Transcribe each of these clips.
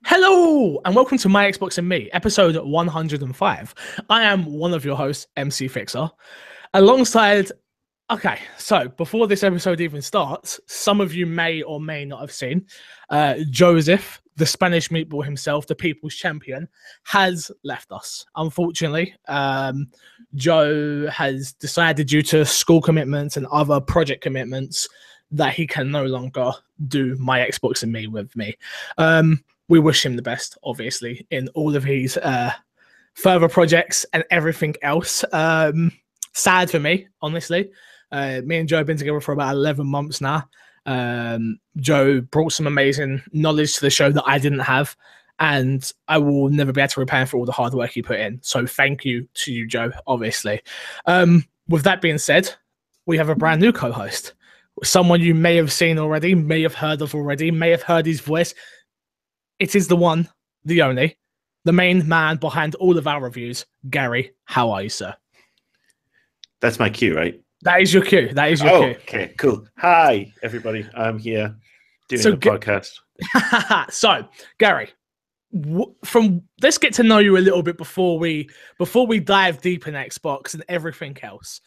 Hello and welcome to My Xbox and Me, episode 105. I am one of your hosts, MC Fixer, alongside. Okay, so before this episode even starts, some of you may or may not have seen Joseph, the Spanish meatball himself, the people's champion, has left us. Unfortunately, Joe has decided, due to school commitments and other project commitments, that he can no longer do My Xbox and Me with me. We wish him the best, obviously, in all of his further projects and everything else. Sad for me, honestly. Me and Joe have been together for about 11 months now. Joe brought some amazing knowledge to the show that I didn't have, and I will never be able to repay him for all the hard work he put in. So thank you to you, Joe, obviously. With that being said, we have a brand new co-host. Someone you may have seen already, may have heard of already, may have heard his voice. It is the one, the only, the main man behind all of our reviews. Gary, how are you, sir? That's my cue, right? That is your cue. That is your cue. Okay, cool. Hi, everybody. I'm here doing a podcast. So, Gary, let's get to know you a little bit before we dive deep in Xbox and everything else.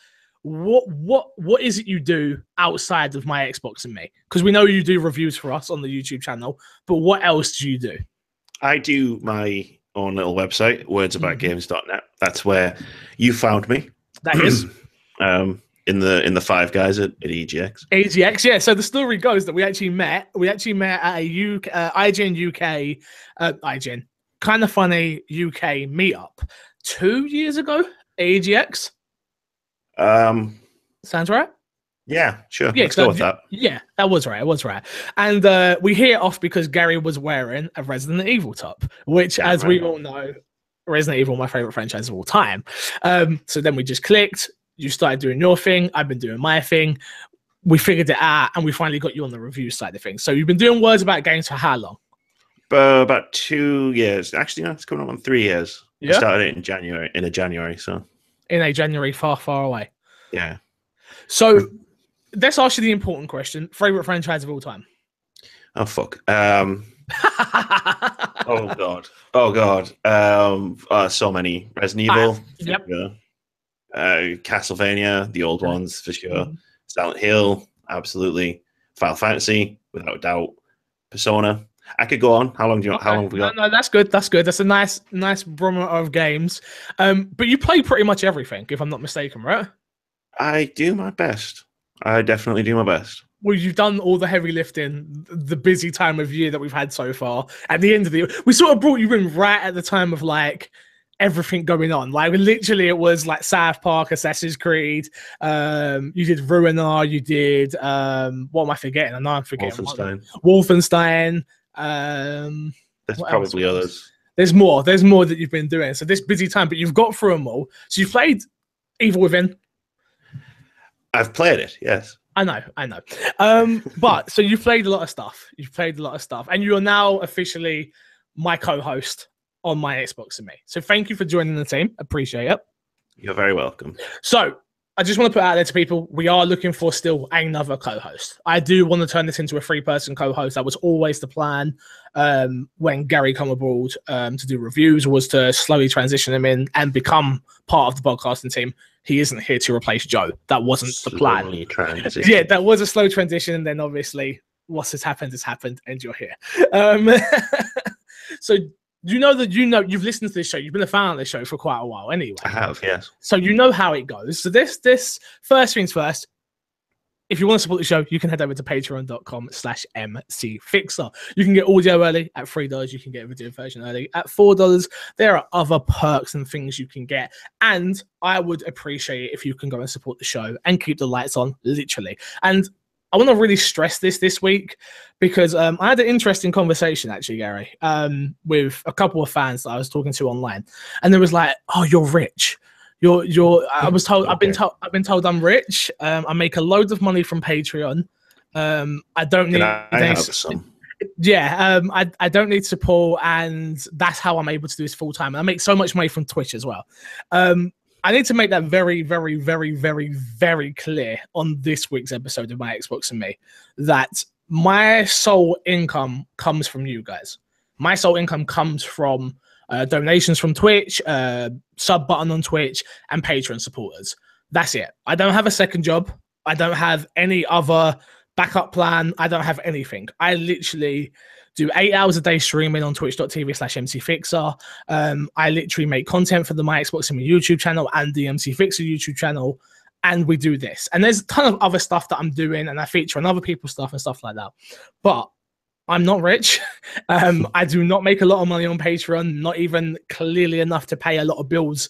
What is it you do outside of My Xbox and Me? Because we know you do reviews for us on the YouTube channel, but what else do you do? I do my own little website, wordsaboutgames.net. That's where you found me. That is in the Five Guys at EGX. EGX, yeah. So the story goes that we actually met at a IGN UK IGN Kind of Funny UK meetup 2 years ago. EGX. Sounds right. Yeah, sure. Yeah, let's go with that. Yeah, that was right. It was right. And we hit it off because Gary was wearing a Resident Evil top, which, as we all know, Resident Evil, my favorite franchise of all time. So then we just clicked. You started doing your thing. I've been doing my thing. We figured it out, and we finally got you on the review side of things. So you've been doing Words About Games for how long? About 2 years. Actually, no, it's coming up on 3 years. Yeah. I started it in January. So in a January far, far away. Yeah. So let's ask you the important question. Favorite franchise of all time? Oh, fuck. Oh, God. So many. Resident Evil. Yep. Castlevania, the old ones, for sure. Silent Hill, absolutely. Final Fantasy, without a doubt. Persona. I could go on. How long have we got? No, that's good. That's good. That's a nice barometer of games. But you play pretty much everything, if I'm not mistaken, right? I do my best. I definitely do my best. Well, you've done all the heavy lifting, the busy time of year that we've had so far. At the end of the year, we sort of brought you in right at the time of like everything going on. Like literally, it was like South Park, Assassin's Creed. You did Ruiner. You did what am I forgetting? I know I'm forgetting. Wolfenstein. There's probably others. There's more that you've been doing. So this busy time, but you've got through them all. So you've played Evil Within. I've played it, yes. I know. But so you've played a lot of stuff. And you are now officially my co-host on My Xbox and Me. So thank you for joining the team. Appreciate it. You're very welcome. So I just want to put out there to people, we are looking for still another co-host. I do want to turn this into a 3-person co-host. That was always the plan when Gary come aboard to do reviews, was to slowly transition him in and become part of the podcasting team. He isn't here to replace Joe. That wasn't the plan. Yeah, that was a slow transition. And then obviously what has happened, and you're here. So you've listened to this show. You've been a fan of this show for quite a while anyway. I have, yes. So you know how it goes. So this first things first, if you want to support the show, you can head over to patreon.com/mcfixer. You can get audio early at $3. You can get a video version early at $4. There are other perks and things you can get. And I would appreciate it if you can go and support the show and keep the lights on, literally. And I want to really stress this week because I had an interesting conversation, actually, Gary, with a couple of fans that I was talking to online. And there was like, oh, you're rich. I've been told I'm rich. I make a load of money from Patreon. I don't need. I have some. Yeah, I don't need support, and that's how I'm able to do this full time. I make so much money from Twitch as well. I need to make that very, very, very, very, very clear on this week's episode of My Xbox and Me that my sole income comes from you guys. My sole income comes from donations from Twitch, sub button on Twitch, and Patreon supporters. That's it. I don't have a second job. I don't have any other backup plan. I don't have anything. I literally do 8 hours a day streaming on twitch.tv/MCFixer. I literally make content for the My Xbox and Me YouTube channel and the MC Fixer YouTube channel. And we do this. And there's a ton of other stuff that I'm doing, and I feature on other people's stuff and stuff like that. But I'm not rich. I do not make a lot of money on Patreon, not even clearly enough to pay a lot of bills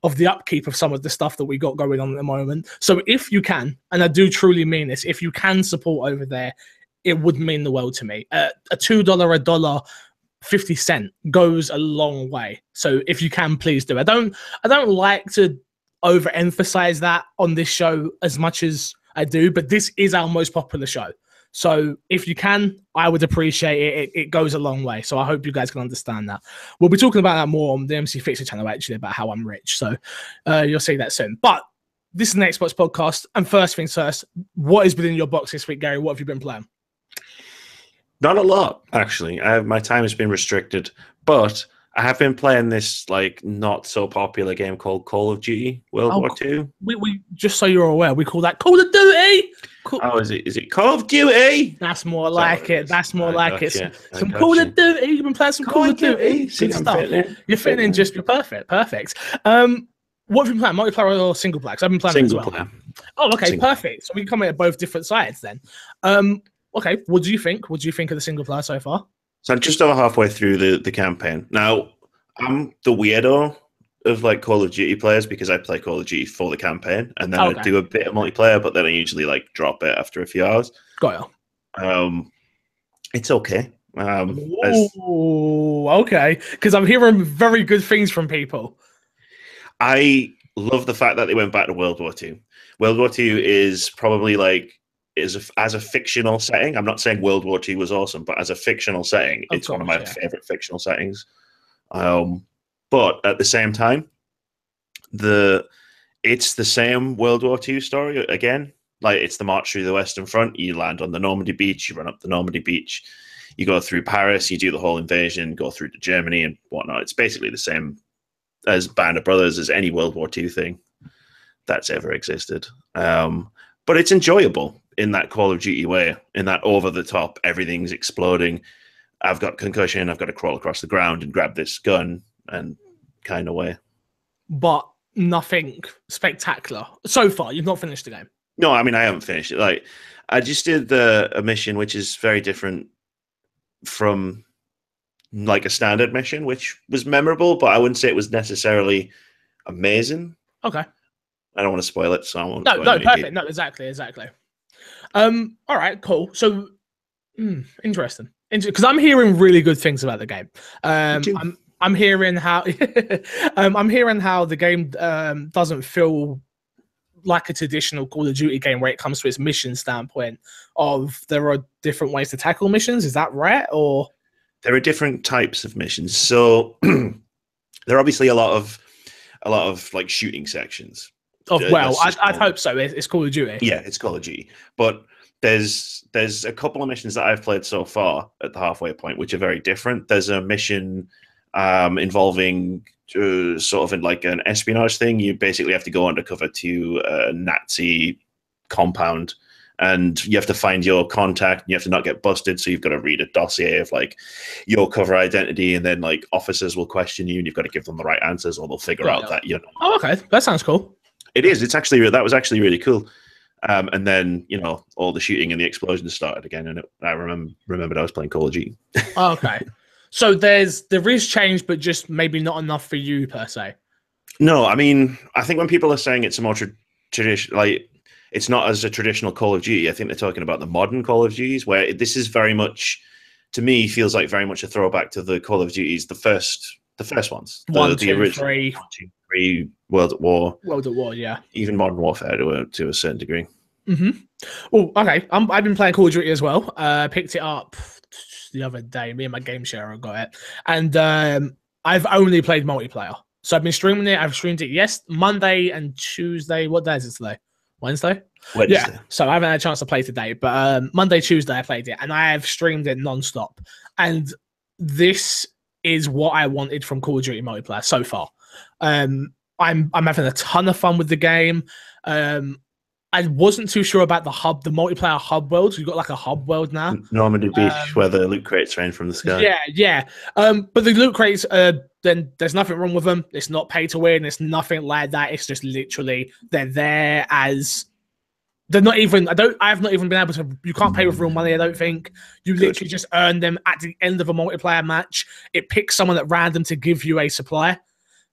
of the upkeep of some of the stuff that we got going on at the moment. So if you can, and I do truly mean this, if you can support over there, it would mean the world to me. A $2, $1.50 goes a long way. So if you can, please do. I don't like to overemphasize that on this show as much as I do, but this is our most popular show. So if you can, I would appreciate it. It goes a long way. So I hope you guys can understand that. We'll be talking about that more on the MC Fixer channel, actually, about how I'm rich. So you'll see that soon. But this is an Xbox podcast. And first things first, what has been in your box this week, Gary? What have you been playing? Not a lot, actually. My time has been restricted, but I have been playing this like not so popular game called Call of Duty World War II. We just so you're aware, we call that Call of Duty. Oh, is it Call of Duty? That's more like it. That's more like it. Some Call of Duty. You've been playing some Call of Duty. Good stuff. You're fitting in just perfect. What have you been playing? Multiplayer or single player? 'Cause I've been playing single player. Oh, okay, perfect. So we can come in at both different sides then. Okay, what do you think? What do you think of the single player so far? So I'm just over halfway through the campaign. Now, I'm the weirdo of like Call of Duty players because I play Call of Duty for the campaign and then I do a bit of multiplayer, but then I usually like drop it after a few hours. Got you. It's okay. Okay. Because I'm hearing very good things from people. I love the fact that they went back to World War II. World War II is probably like as a fictional setting. I'm not saying World War II was awesome, but as a fictional setting, it's one of my favorite fictional settings. But at the same time, it's the same World War II story again. Like it's the march through the Western Front. You land on the Normandy beach. You run up the Normandy beach. You go through Paris. You do the whole invasion. Go through to Germany and whatnot. It's basically the same as Band of Brothers, as any World War II thing that's ever existed. But it's enjoyable in that Call of Duty way. In that over the top, everything's exploding. I've got concussion. I've got to crawl across the ground and grab this gun and kind of way. But nothing spectacular. So far, you've not finished the game. No, I mean, I haven't finished it. Like, I just did a mission, which is very different from like a standard mission, which was memorable, but I wouldn't say it was necessarily amazing. Okay. I don't want to spoil it, so I won't. No, perfect. No, exactly. All right, cool. So, interesting. Because I'm hearing really good things about the game. I'm hearing how the game doesn't feel like a traditional Call of Duty game where it comes to its mission standpoint of there are different ways to tackle missions. Is that right? Or there are different types of missions. So there are obviously a lot of like shooting sections. I'd hope so. It's Call of Duty. Yeah, it's Call of Duty. But there's a couple of missions that I've played so far at the halfway point, which are very different. There's a mission involving sort of in like an espionage thing. You basically have to go undercover to a Nazi compound, and you have to find your contact. And you have to not get busted, so you've got to read a dossier of like your cover identity, and then like officers will question you, and you've got to give them the right answers, or they'll figure out that you know. Oh, okay, that sounds cool. It is. That was actually really cool. And then, you know, all the shooting and the explosions started again. And I remembered I was playing Call of Duty. Okay. So there is change, but just maybe not enough for you per se. No, I mean, I think when people are saying it's a more traditional, like it's not as a traditional Call of Duty, I think they're talking about the modern Call of Duties, where this is very much, to me, feels like very much a throwback to the Call of Duties, the first ones. The original 1, 2, 3, World at War. World at War, yeah. Even Modern Warfare to a certain degree. Mm-hmm. Well, okay. I've been playing Call of Duty as well. Picked it up the other day. Me and my game sharer got it. And I've only played multiplayer. So I've been streaming it. I've streamed it, Monday and Tuesday. What day is it today? Wednesday? Yeah. So I haven't had a chance to play today. But Monday, Tuesday, I played it. And I have streamed it non-stop. And this is what I wanted from Call of Duty multiplayer so far. I'm having a ton of fun with the game. I wasn't too sure about the multiplayer hub world. You've got like a hub world now. Normandy Beach, where the loot crates rain from the sky. Yeah. But the loot crates, then there's nothing wrong with them. It's not pay to win. It's nothing like that. It's just literally they're there as they're not even. I have not even been able to. You can't pay with real money. I don't think you literally just earn them at the end of a multiplayer match. It picks someone at random to give you a supply.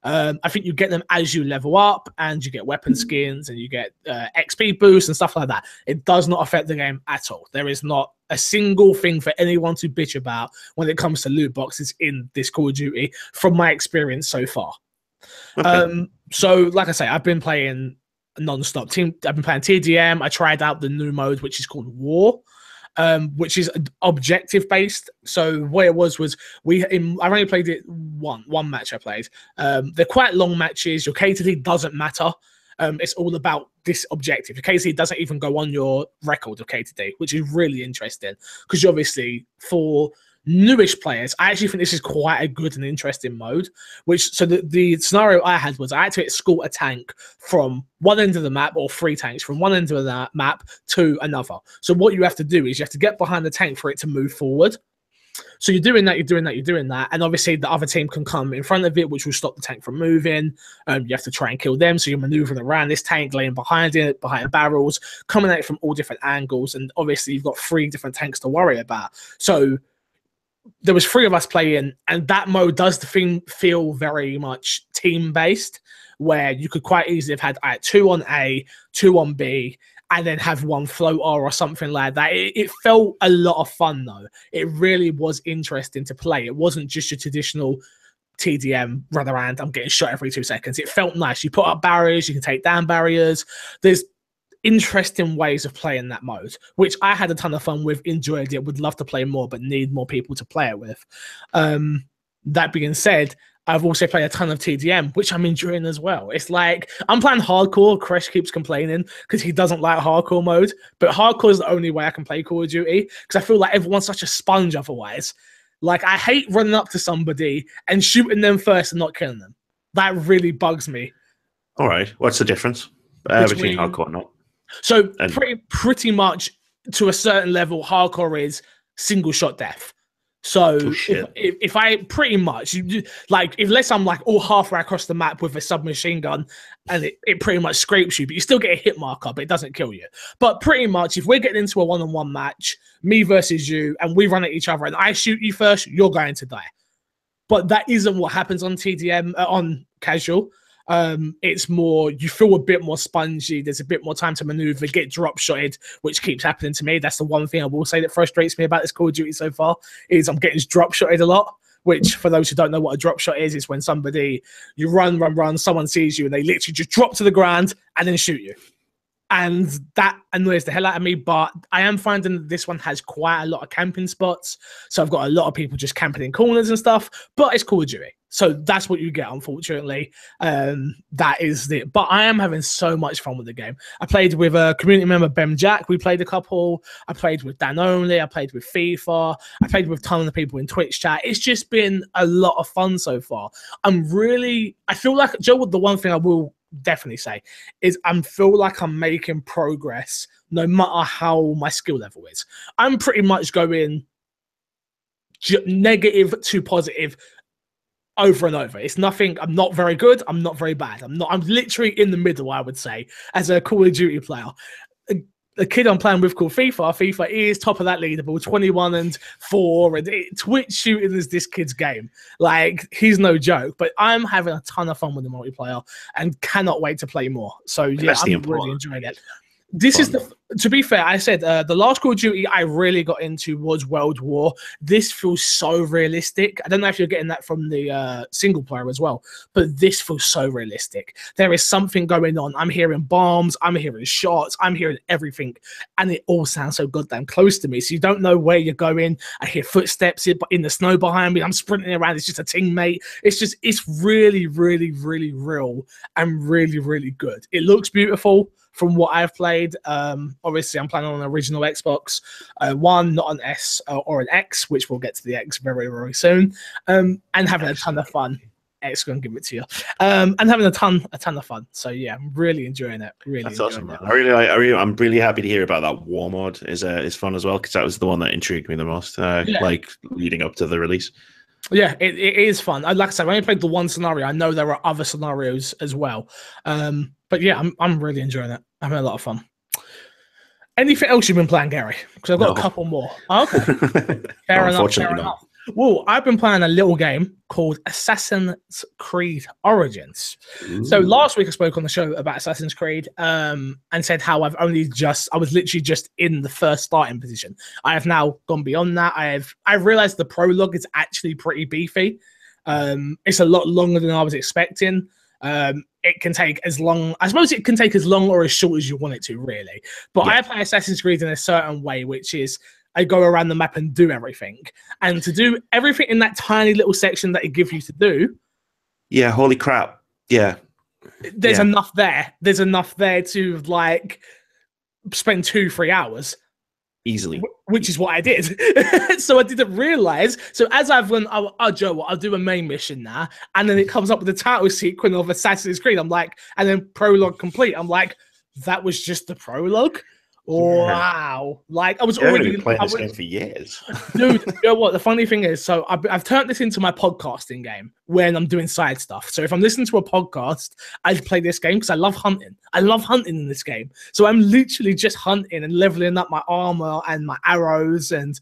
I think you get them as you level up, and you get weapon skins, and you get XP boosts and stuff like that. It does not affect the game at all. There is not a single thing for anyone to bitch about when it comes to loot boxes in this Call of Duty, from my experience so far. Okay. So, like I say, I've been playing non-stop. I've been playing TDM. I tried out the new mode, which is called War. Which is objective based. So what it was I only played it one match I played. They're quite long matches. Your KTD doesn't matter. It's all about this objective. Your KTD doesn't even go on your record of KTD, which is really interesting because obviously for newish players, I actually think this is quite a good and interesting mode. So the scenario I had was I had to escort a tank from one end of the map, or 3 tanks from one end of the map to another. So what you have to do is you have to get behind the tank for it to move forward. So you're doing that, and obviously the other team can come in front of it, which will stop the tank from moving. You have to try and kill them, so you're maneuvering around this tank, laying behind it, behind barrels, coming at it from all different angles, and obviously you've got 3 different tanks to worry about. So there was 3 of us playing, and that mode does the thing feel very much team-based, where you could quite easily have had 2 on A, 2 on B, and then have 1 float R or something like that. It felt a lot of fun, though. It really was interesting to play. It wasn't just your traditional TDM, run around, I'm getting shot every 2 seconds. It felt nice. You put up barriers, you can take down barriers. There's interesting ways of playing that mode, which I had a ton of fun with, enjoyed it, would love to play more, but need more people to play it with. That being said, I've also played a ton of TDM, which I'm enjoying as well. It's like I'm playing hardcore. Crash keeps complaining because he doesn't like hardcore mode, but hardcore is the only way I can play Call of Duty because I feel like everyone's such a sponge otherwise. Like, I hate running up to somebody and shooting them first and not killing them. That really bugs me. All right, what's the difference between hardcore and not? So pretty much to a certain level, hardcore is single shot death. So if I pretty much like, unless I'm like all halfway across the map with a submachine gun and it pretty much scrapes you, but you still get a hit marker, but it doesn't kill you. But pretty much if we're getting into a one-on-one match, me versus you, and we run at each other and I shoot you first, you're going to die. But that isn't what happens on TDM, on casual. It's more, you feel a bit more spongy. There's a bit more time to maneuver, get drop shotted, which keeps happening to me. That's the one thing I will say that frustrates me about this Call of Duty so far, is I'm getting drop shotted a lot. Which, for those who don't know what a drop shot is when you run, someone sees you and they literally just drop to the ground and then shoot you. And that annoys the hell out of me, but I am finding that this one has quite a lot of camping spots. So I've got a lot of people just camping in corners and stuff, but it's Call of Duty. So that's what you get, unfortunately. That is it. But I am having so much fun with the game. I played with a community member, Ben Jack. We played a couple. I played with Dan Only. I played with FIFA. I played with tons of people in Twitch chat. It's just been a lot of fun so far. I feel like, Joe, the one thing I will definitely say is I feel like I'm making progress no matter how my skill level is. I'm pretty much going negative to positive over and over. It's nothing. I'm not very good. I'm not very bad. I'm literally in the middle, I would say, as a Call of Duty player. The kid I'm playing with called FIFA. FIFA is top of that leaderboard, 21-4, and Twitch shooting is this kid's game. Like, he's no joke. But I'm having a ton of fun with the multiplayer and cannot wait to play more. So yeah, I'm really enjoying it. To be fair, I said the last Call of Duty I really got into was World War. This feels so realistic. I don't know if you're getting that from the single player as well, but this feels so realistic. There is something going on. I'm hearing bombs, I'm hearing shots, I'm hearing everything, and it all sounds so goddamn close to me. So you don't know where you're going. I hear footsteps in the snow behind me. I'm sprinting around. It's just a teammate. It's really, really, really real and really, really good. It looks beautiful from what I've played. Obviously, I'm playing on an original Xbox One, not an S or an X, which we'll get to the X very, very soon. And having a ton of fun. X gonna give it to you, and having a ton of fun. So yeah, I'm really enjoying it. That's awesome, man. I'm really happy to hear about that war mod. Is fun as well, because that was the one that intrigued me the most. Like leading up to the release. Yeah, it is fun. Like I said, I only played the one scenario. I know there are other scenarios as well. But yeah, I'm really enjoying it. I'm having a lot of fun. Anything else you've been playing, Gary? Because I've got a couple more. Oh, okay. Fair enough. Well, I've been playing a little game called Assassin's Creed Origins. Ooh. So last week I spoke on the show about Assassin's Creed and said how I was literally just in the first starting position. I have now gone beyond that. I've realized the prologue is actually pretty beefy. It's a lot longer than I was expecting. It can take as long, I suppose it can take as long or as short as you want it to, really. But I play Assassin's Creed in a certain way, which is I go around the map and do everything. And to do everything in that tiny little section that it gives you to do. Yeah, holy crap. Yeah. There's enough there. There's enough there to like spend 2-3 hours. Easily. Which is what I did. So I didn't realize. So as I've went, Joe, I'll do a main mission now. And then it comes up with the title sequence of Assassin's Creed. I'm like, and then prologue complete. I'm like, that was just the prologue? Wow. Like I was already playing this game for years. Dude, you know what? The funny thing is, so I've turned this into my podcasting game when I'm doing side stuff. So if I'm listening to a podcast, I play this game because I love hunting. I love hunting in this game. So I'm literally just hunting and leveling up my armor and my arrows and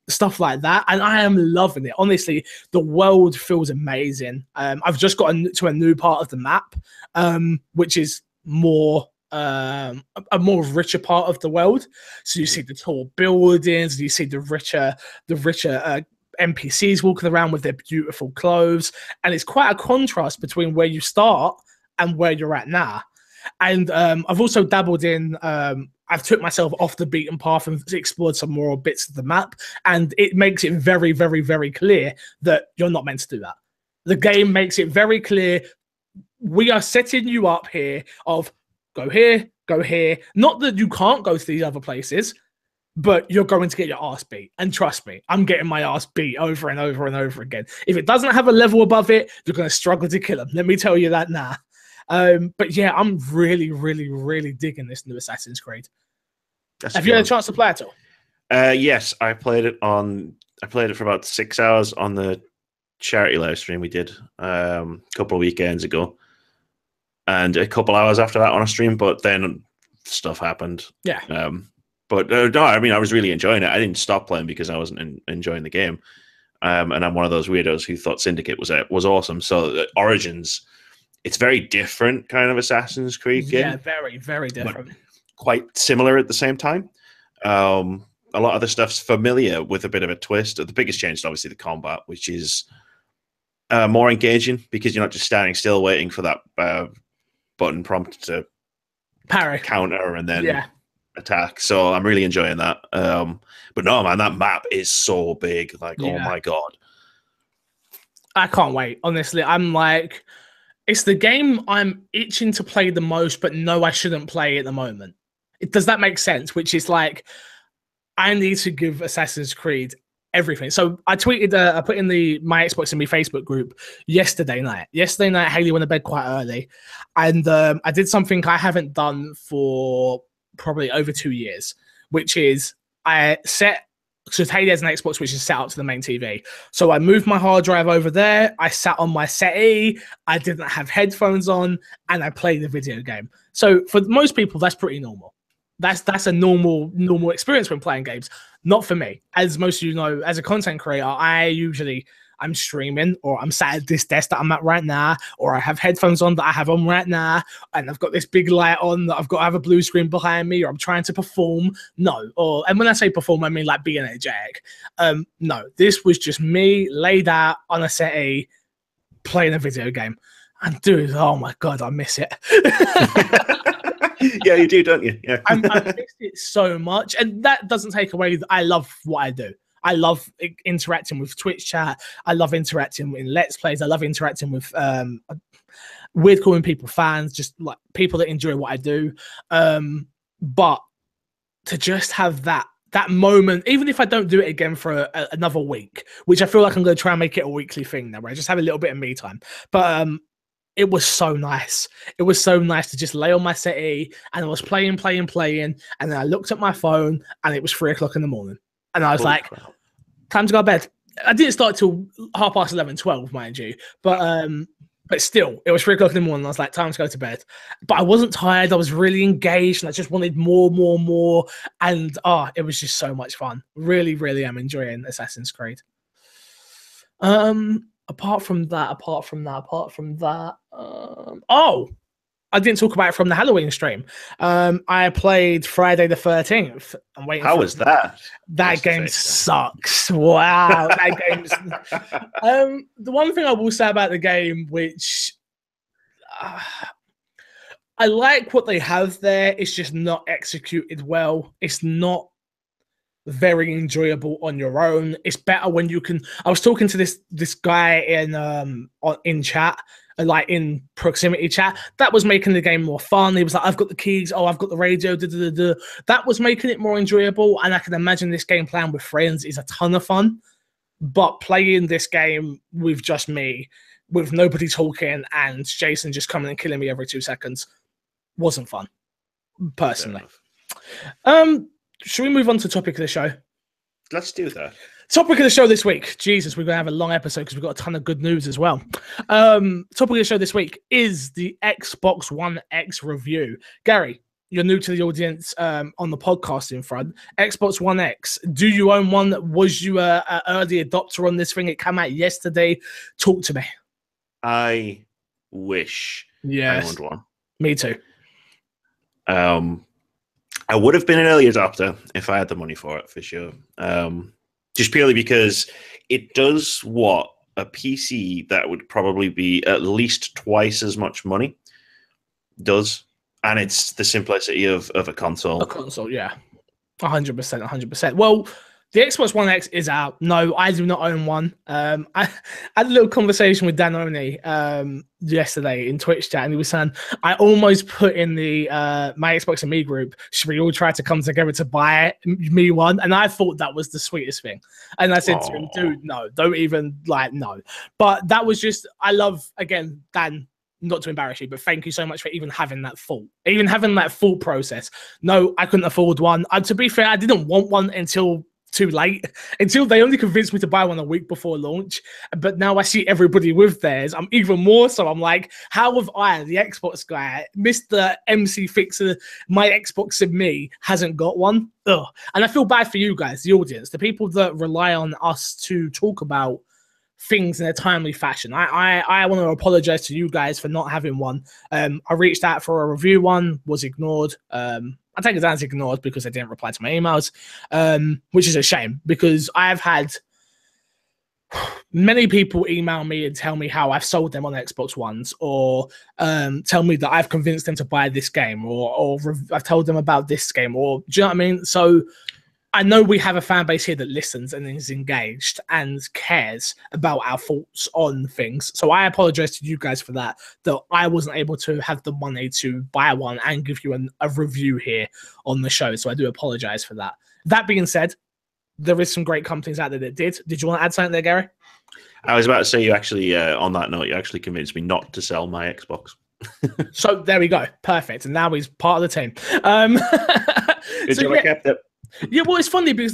stuff like that. And I am loving it. Honestly, the world feels amazing. I've just got to a new part of the map, which is more a more richer part of the world. So you see the tall buildings, you see the richer NPCs walking around with their beautiful clothes, and it's quite a contrast between where you start and where you're at now. And I've also dabbled in I've took myself off the beaten path and explored some more bits of the map, and it makes it very, very, very clear that you're not meant to do that. The game makes it very clear we are setting you up here of go here, go here. Not that you can't go to these other places, but you're going to get your ass beat. And trust me, I'm getting my ass beat over and over and over again. If it doesn't have a level above it, you're going to struggle to kill them. Let me tell you that now. But yeah, I'm really, really, really digging this new Assassin's Creed. Have you had a chance to play it all? Yes, I played it for about 6 hours on the charity live stream we did a couple of weekends ago. And a couple hours after that on a stream, but then stuff happened. Yeah. But no, I mean, I was really enjoying it. I didn't stop playing because I wasn't enjoying the game. And I'm one of those weirdos who thought Syndicate was awesome. So Origins, it's very different kind of Assassin's Creed game. Yeah, very, very different. Quite similar at the same time. A lot of the stuff's familiar with a bit of a twist. The biggest change is obviously the combat, which is more engaging because you're not just standing still waiting for that button prompt to parry, counter, and then attack. So I'm really enjoying that. But no, man, that map is so big. Like, oh my God. I can't wait. Honestly, I'm like, it's the game I'm itching to play the most, but no, I shouldn't play at the moment. Does that make sense? Which is like, I need to give Assassin's Creed everything. So I tweeted, I put in my Xbox and me Facebook group yesterday night. Yesterday night, Haley went to bed quite early, and I did something I haven't done for probably over 2 years, which is I set. So Haley has an Xbox which is set up to the main TV. So I moved my hard drive over there. I sat on my settee. I didn't have headphones on, and I played the video game. So for most people, that's pretty normal. That's a normal experience when playing games. Not for me. As most of you know, as a content creator, I'm streaming, or I'm sat at this desk that I'm at right now, or I have headphones on that I have on right now, and I've got this big light on that I've got to have a blue screen behind me, or I'm trying to perform. And when I say perform, I mean like be energetic. No, this was just me laid out on a settee playing a video game. And dude, oh my God, I miss it. Yeah, you do, don't you? Yeah. I missed it so much. And that doesn't take away that I love what I do. I love interacting with Twitch chat. I love interacting in Let's Plays. I love interacting with weird calling people fans, just like people that enjoy what I do. But to just have that moment, even if I don't do it again for another week, which I feel like I'm going to try and make it a weekly thing now, where I just have a little bit of me time. But it was so nice. It was so nice to just lay on my settee and I was playing. And then I looked at my phone and it was 3 o'clock in the morning. And I was like, time to go to bed. I didn't start till 11:30, 12, mind you. But still, it was 3 o'clock in the morning. I was like, time to go to bed. But I wasn't tired. I was really engaged and I just wanted more. And it was just so much fun. Really, really am enjoying Assassin's Creed. Apart from that, I didn't talk about it from the Halloween stream. I played Friday the 13th. I'm waiting. How was that? That game sucks. Wow, that game's. The one thing I will say about the game, which I like what they have there, it's just not executed well. It's not very enjoyable on your own. It's better when you can. I was talking to this guy in chat, like in proximity chat, that was making the game more fun. He was like, I've got the keys, I've got the radio, that was making it more enjoyable. And I can imagine this game playing with friends is a ton of fun, but playing this game with just me, with nobody talking and Jason just coming and killing me every 2 seconds, wasn't fun, personally. Should we move on to topic of the show? Let's do that. Topic of the show this week. Jesus, we're going to have a long episode because we've got a ton of good news as well. Topic of the show this week is the Xbox One X review. Gary, you're new to the audience on the podcasting front. Xbox One X, do you own one? Was you an early adopter on this thing? It came out yesterday. Talk to me. I wish I owned one. Me too. I would have been an early adopter if I had the money for it, for sure. Just purely because it does what a PC that would probably be at least twice as much money does. And it's the simplicity of a console. A console, yeah. 100%. Well, the Xbox One X is out. No, I do not own one. I had a little conversation with Dan Oni yesterday in Twitch chat, and he was saying, I almost put in the my Xbox and me group, should we all try to come together to buy me one? And I thought that was the sweetest thing. And I said to him, dude, no, don't even, no. But that was just, I love, again, Dan, not to embarrass you, but thank you so much for even having that thought process. No, I couldn't afford one. To be fair, I didn't want one until too late, until they only convinced me to buy one a week before launch. But now I see everybody with theirs. I'm even more so. I'm like, how have I, the Xbox guy, Mr. MC Fixer, my Xbox and me, hasn't got one? Ugh. And I feel bad for you guys, the audience, the people that rely on us to talk about things in a timely fashion. I want to apologize to you guys for not having one. I reached out for a review one, was ignored. I take it down as ignored because they didn't reply to my emails, which is a shame because I've had many people email me and tell me how I've sold them on Xbox Ones, or tell me that I've convinced them to buy this game, or I've told them about this game, or do you know what I mean? So I know we have a fan base here that listens and is engaged and cares about our thoughts on things. So I apologize to you guys for that I wasn't able to have the money to buy one and give you a review here on the show. So I do apologize for that. That being said, there is some great companies out there that did. Did you want to add something there, Gary? I was about to say, you actually, on that note, you actually convinced me not to sell my Xbox. So there we go. Perfect. And now he's part of the team. Good job, I kept it. Yeah, well, it's funny because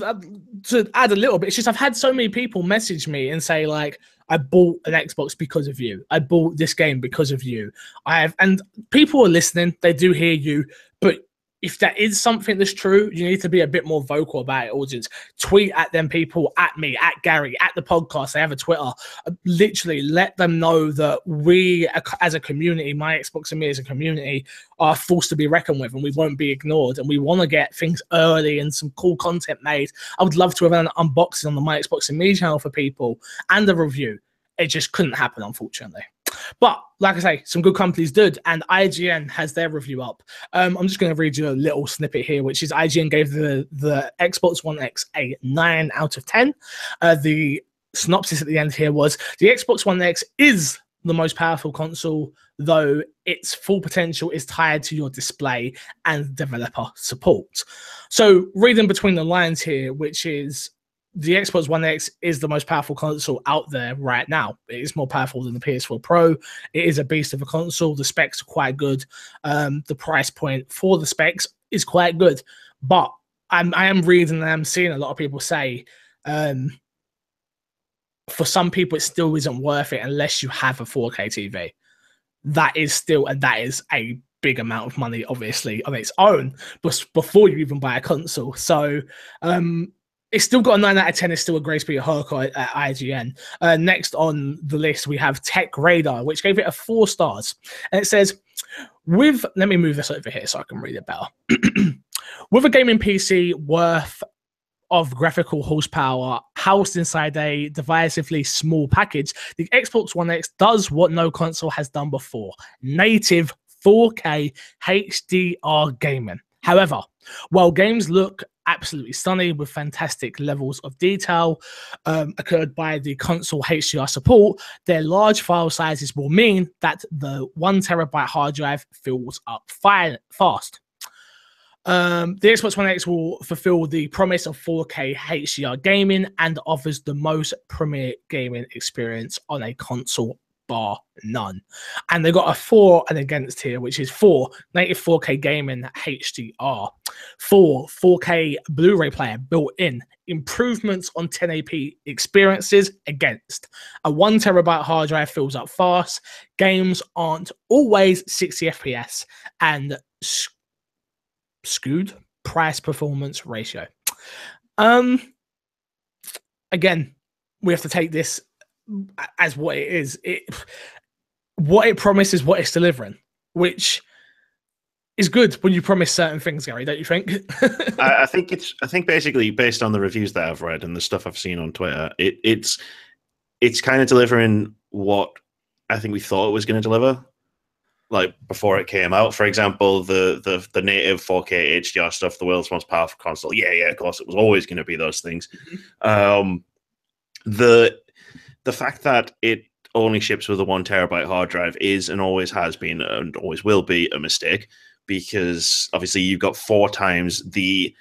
to add a little bit, it's just I've had so many people message me and say, like, I bought an Xbox because of you. I bought this game because of you. And people are listening. They do hear you. But if that is something that's true, you need to be a bit more vocal about it, audience. Tweet at them people, at me, at Gary, at the podcast. They have a Twitter. Literally let them know that we, as a community, my Xbox and me as a community, are forced to be reckoned with, and we won't be ignored. And we want to get things early and some cool content made. I would love to have an unboxing on the My Xbox and Me channel for people and a review. It just couldn't happen, unfortunately. But like I say, some good companies did, and IGN has their review up. I'm just going to read you a little snippet here, which is IGN gave the Xbox One X a 9 out of 10. The synopsis at the end here was, the Xbox One X is the most powerful console, though its full potential is tied to your display and developer support. So reading between the lines here, which is the Xbox One X is the most powerful console out there right now. It is more powerful than the PS4 Pro. It is a beast of a console. The specs are quite good. The price point for the specs is quite good. But I am reading and I'm seeing a lot of people say, for some people, it still isn't worth it unless you have a 4K TV. That is a big amount of money, obviously, on its own, but before you even buy a console. So it's still got a 9 out of 10. It's still a Grace Peter Harcourt at IGN. Next on the list, we have Tech Radar, which gave it a 4 stars. And it says, let me move this over here so I can read it better. With a gaming PC worth of graphical horsepower housed inside a divisively small package, the Xbox One X does what no console has done before: native 4K HDR gaming. However, while games look absolutely stunning with fantastic levels of detail occurred by the console HDR support, their large file sizes will mean that the 1 terabyte hard drive fills up fast. The Xbox One X will fulfill the promise of 4K HDR gaming and offers the most premier gaming experience on a console, bar none. And they got a for and against here, which is for native 4K gaming HDR, for 4K Blu-ray player built in, improvements on 1080p experiences, against a 1 terabyte hard drive fills up fast, games aren't always 60 FPS, and skewed price performance ratio. Again, we have to take this as what it is. What it promises, what it's delivering, which is good when you promise certain things, Gary, don't you think? I think basically based on the reviews that I've read and the stuff I've seen on Twitter, it's kind of delivering what I think we thought it was going to deliver, like before it came out. For example, the native 4K HDR stuff, the world's most powerful console. Yeah, of course, it was always going to be those things. The fact that it only ships with a 1 terabyte hard drive is and always has been and always will be a mistake, because obviously you've got 4 times the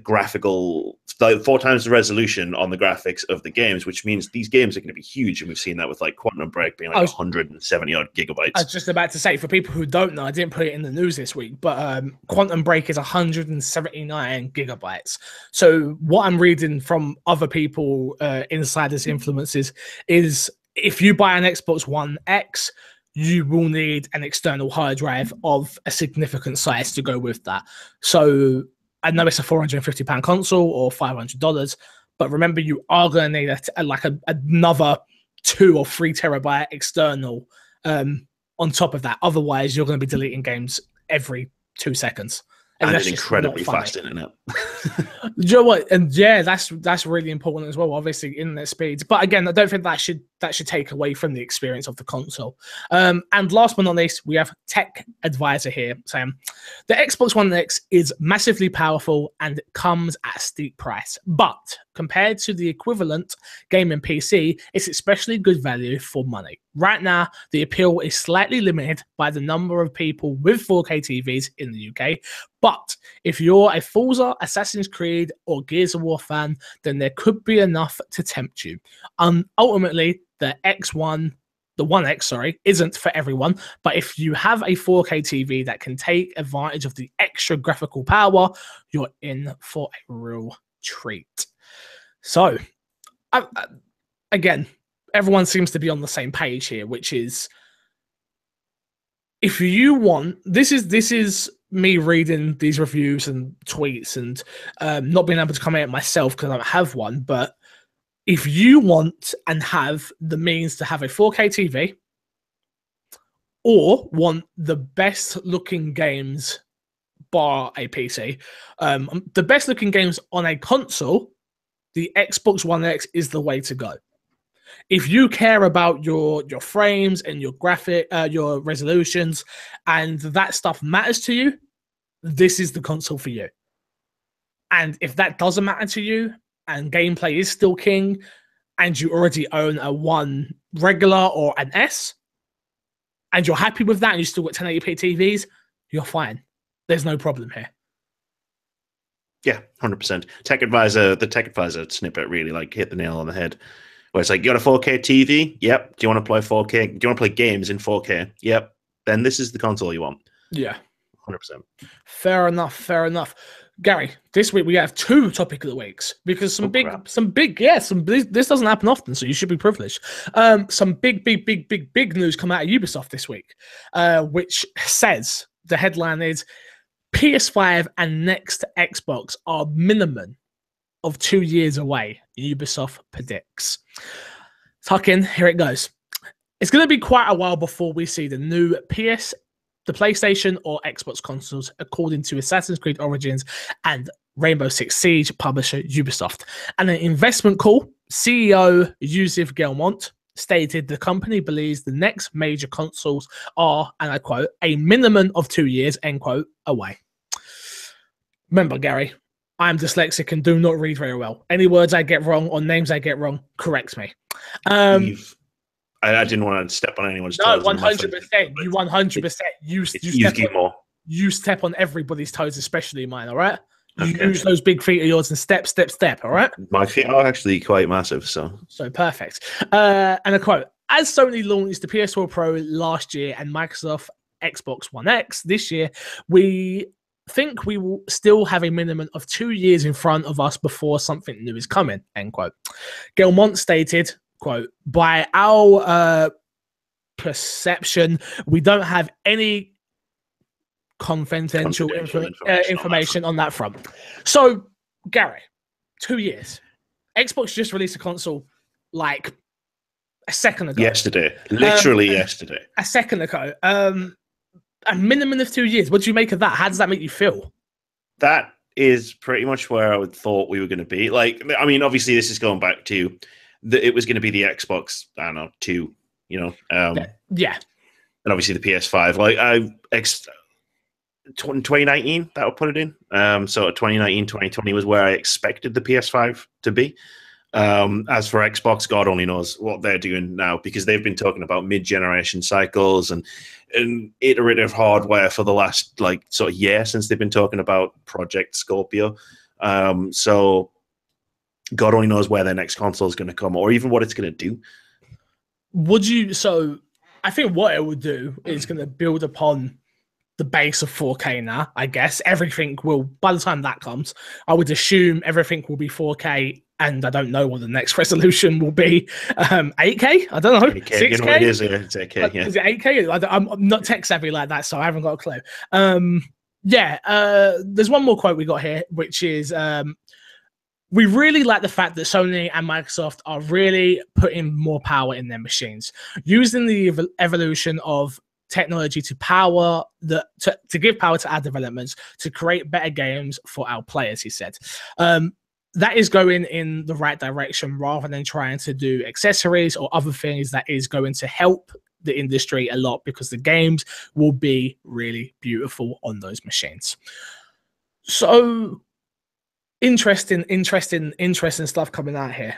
graphical, 4 times the resolution on the graphics of the games, which means these games are going to be huge, and we've seen that with like Quantum Break being like 170 odd gigabytes. I was just about to say, for people who don't know, I didn't put it in the news this week, but Quantum Break is 179 gigabytes. So what I'm reading from other people, insiders, influencers, is if you buy an Xbox One X, you will need an external hard drive of a significant size to go with that. So I know it's a £450 console or $500, but remember, you are going to need another 2 or 3 terabyte external on top of that. Otherwise, you're going to be deleting games every 2 seconds. And it's incredibly fast internet. Do you know what? And yeah, that's really important as well. Obviously, internet speeds. But again, I don't think that should take away from the experience of the console. And last but not least, we have Tech Advisor here saying the Xbox One X is massively powerful and comes at a steep price, but compared to the equivalent gaming PC, it's especially good value for money. Right now, the appeal is slightly limited by the number of people with 4K TVs in the UK. But if you're a Forza, Assassin's Creed, or Gears of War fan, then there could be enough to tempt you. Ultimately, the One X, isn't for everyone. But if you have a 4K TV that can take advantage of the extra graphical power, you're in for a real treat. So, again, everyone seems to be on the same page here, which is, if you want, this is me reading these reviews and tweets and not being able to comment myself because I don't have one, but if you want and have the means to have a 4K TV or want the best looking games bar a PC, the best looking games on a console, the Xbox One X is the way to go. If you care about your frames and your your resolutions, and that stuff matters to you, this is the console for you. And if that doesn't matter to you, and gameplay is still king, and you already own a One regular or an S, and you're happy with that, and you still got 1080p TVs, you're fine. There's no problem here. Yeah, 100%. The Tech Advisor snippet really like hit the nail on the head. Where it's like, you got a 4K TV? Yep. Do you want to play 4K? Do you want to play games in 4K? Yep. Then this is the console you want. Yeah. 100%. Fair enough. Gary, this week we have 2 topic of the weeks because this doesn't happen often, so you should be privileged. Some big news come out of Ubisoft this week, which says the headline is PS5 and next Xbox are minimum of 2 years away, Ubisoft predicts. Tuck in, here it goes. It's going to be quite a while before we see the new the PlayStation or Xbox consoles, according to Assassin's Creed Origins and Rainbow Six Siege publisher Ubisoft. And an investment call, CEO Yusuf Guillemot stated the company believes the next major consoles are, and I quote, a minimum of 2 years, end quote, away. Remember, Gary, I'm dyslexic and do not read very well. Any words I get wrong or names I get wrong, correct me. I didn't want to step on anyone's toes. No, 100%. You 100%. You step on everybody's toes, especially mine, all right? You use those big feet of yours and step, all right? My feet are actually quite massive, so perfect. And a quote, as Sony launched the PS4 Pro last year and Microsoft Xbox One X this year, we think we will still have a minimum of 2 years in front of us before something new is coming, end quote. Guillemot stated, quote, by our perception, we don't have any confidential information on that front. So, Gary, 2 years. Xbox just released a console like a second ago. Yesterday. Literally yesterday. A second ago. A minimum of 2 years. What do you make of that? How does that make you feel? That is pretty much where I would thought we were going to be. Like, I mean, obviously, this is going back to it was going to be the Xbox, I don't know, 2, you know? Yeah. And obviously the PS5. Like, 2019, that would put it in. So 2019, 2020 was where I expected the PS5 to be. As for Xbox, God only knows what they're doing now, because they've been talking about mid-generation cycles and iterative hardware for the last sort of year since they've been talking about Project Scorpio. So God only knows where their next console is going to come, or even what it's going to do. So I think what it would do is going to build upon the base of 4K now, I guess. Everything will, by the time that comes, I would assume everything will be 4K, and I don't know what the next resolution will be. 8K? I don't know. 8K. 6K? You know what it is? It's 8K, yeah. Is it 8K? I'm not tech savvy like that, so I haven't got a clue. There's one more quote we got here, which is, we really like the fact that Sony and Microsoft are really putting more power in their machines, using the evolution of technology to power to give power to our developments to create better games for our players, he said. That is going in the right direction rather than trying to do accessories or other things. That is going to help the industry a lot because the games will be really beautiful on those machines. So interesting stuff coming out here.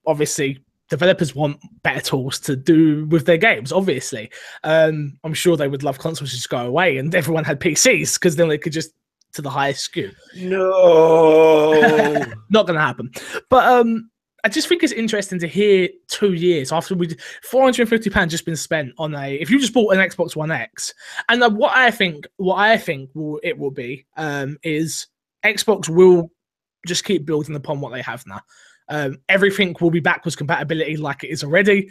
Obviously, developers want better tools to do with their games, obviously. I'm sure they would love consoles to just go away and everyone had PCs because then they could just to the highest SKU. No. Not going to happen. But I just think it's interesting to hear 2 years after £450 just been spent on if you just bought an Xbox One X. And what I think it will be is Xbox will just keep building upon what they have now. Everything will be backwards compatibility like it is already,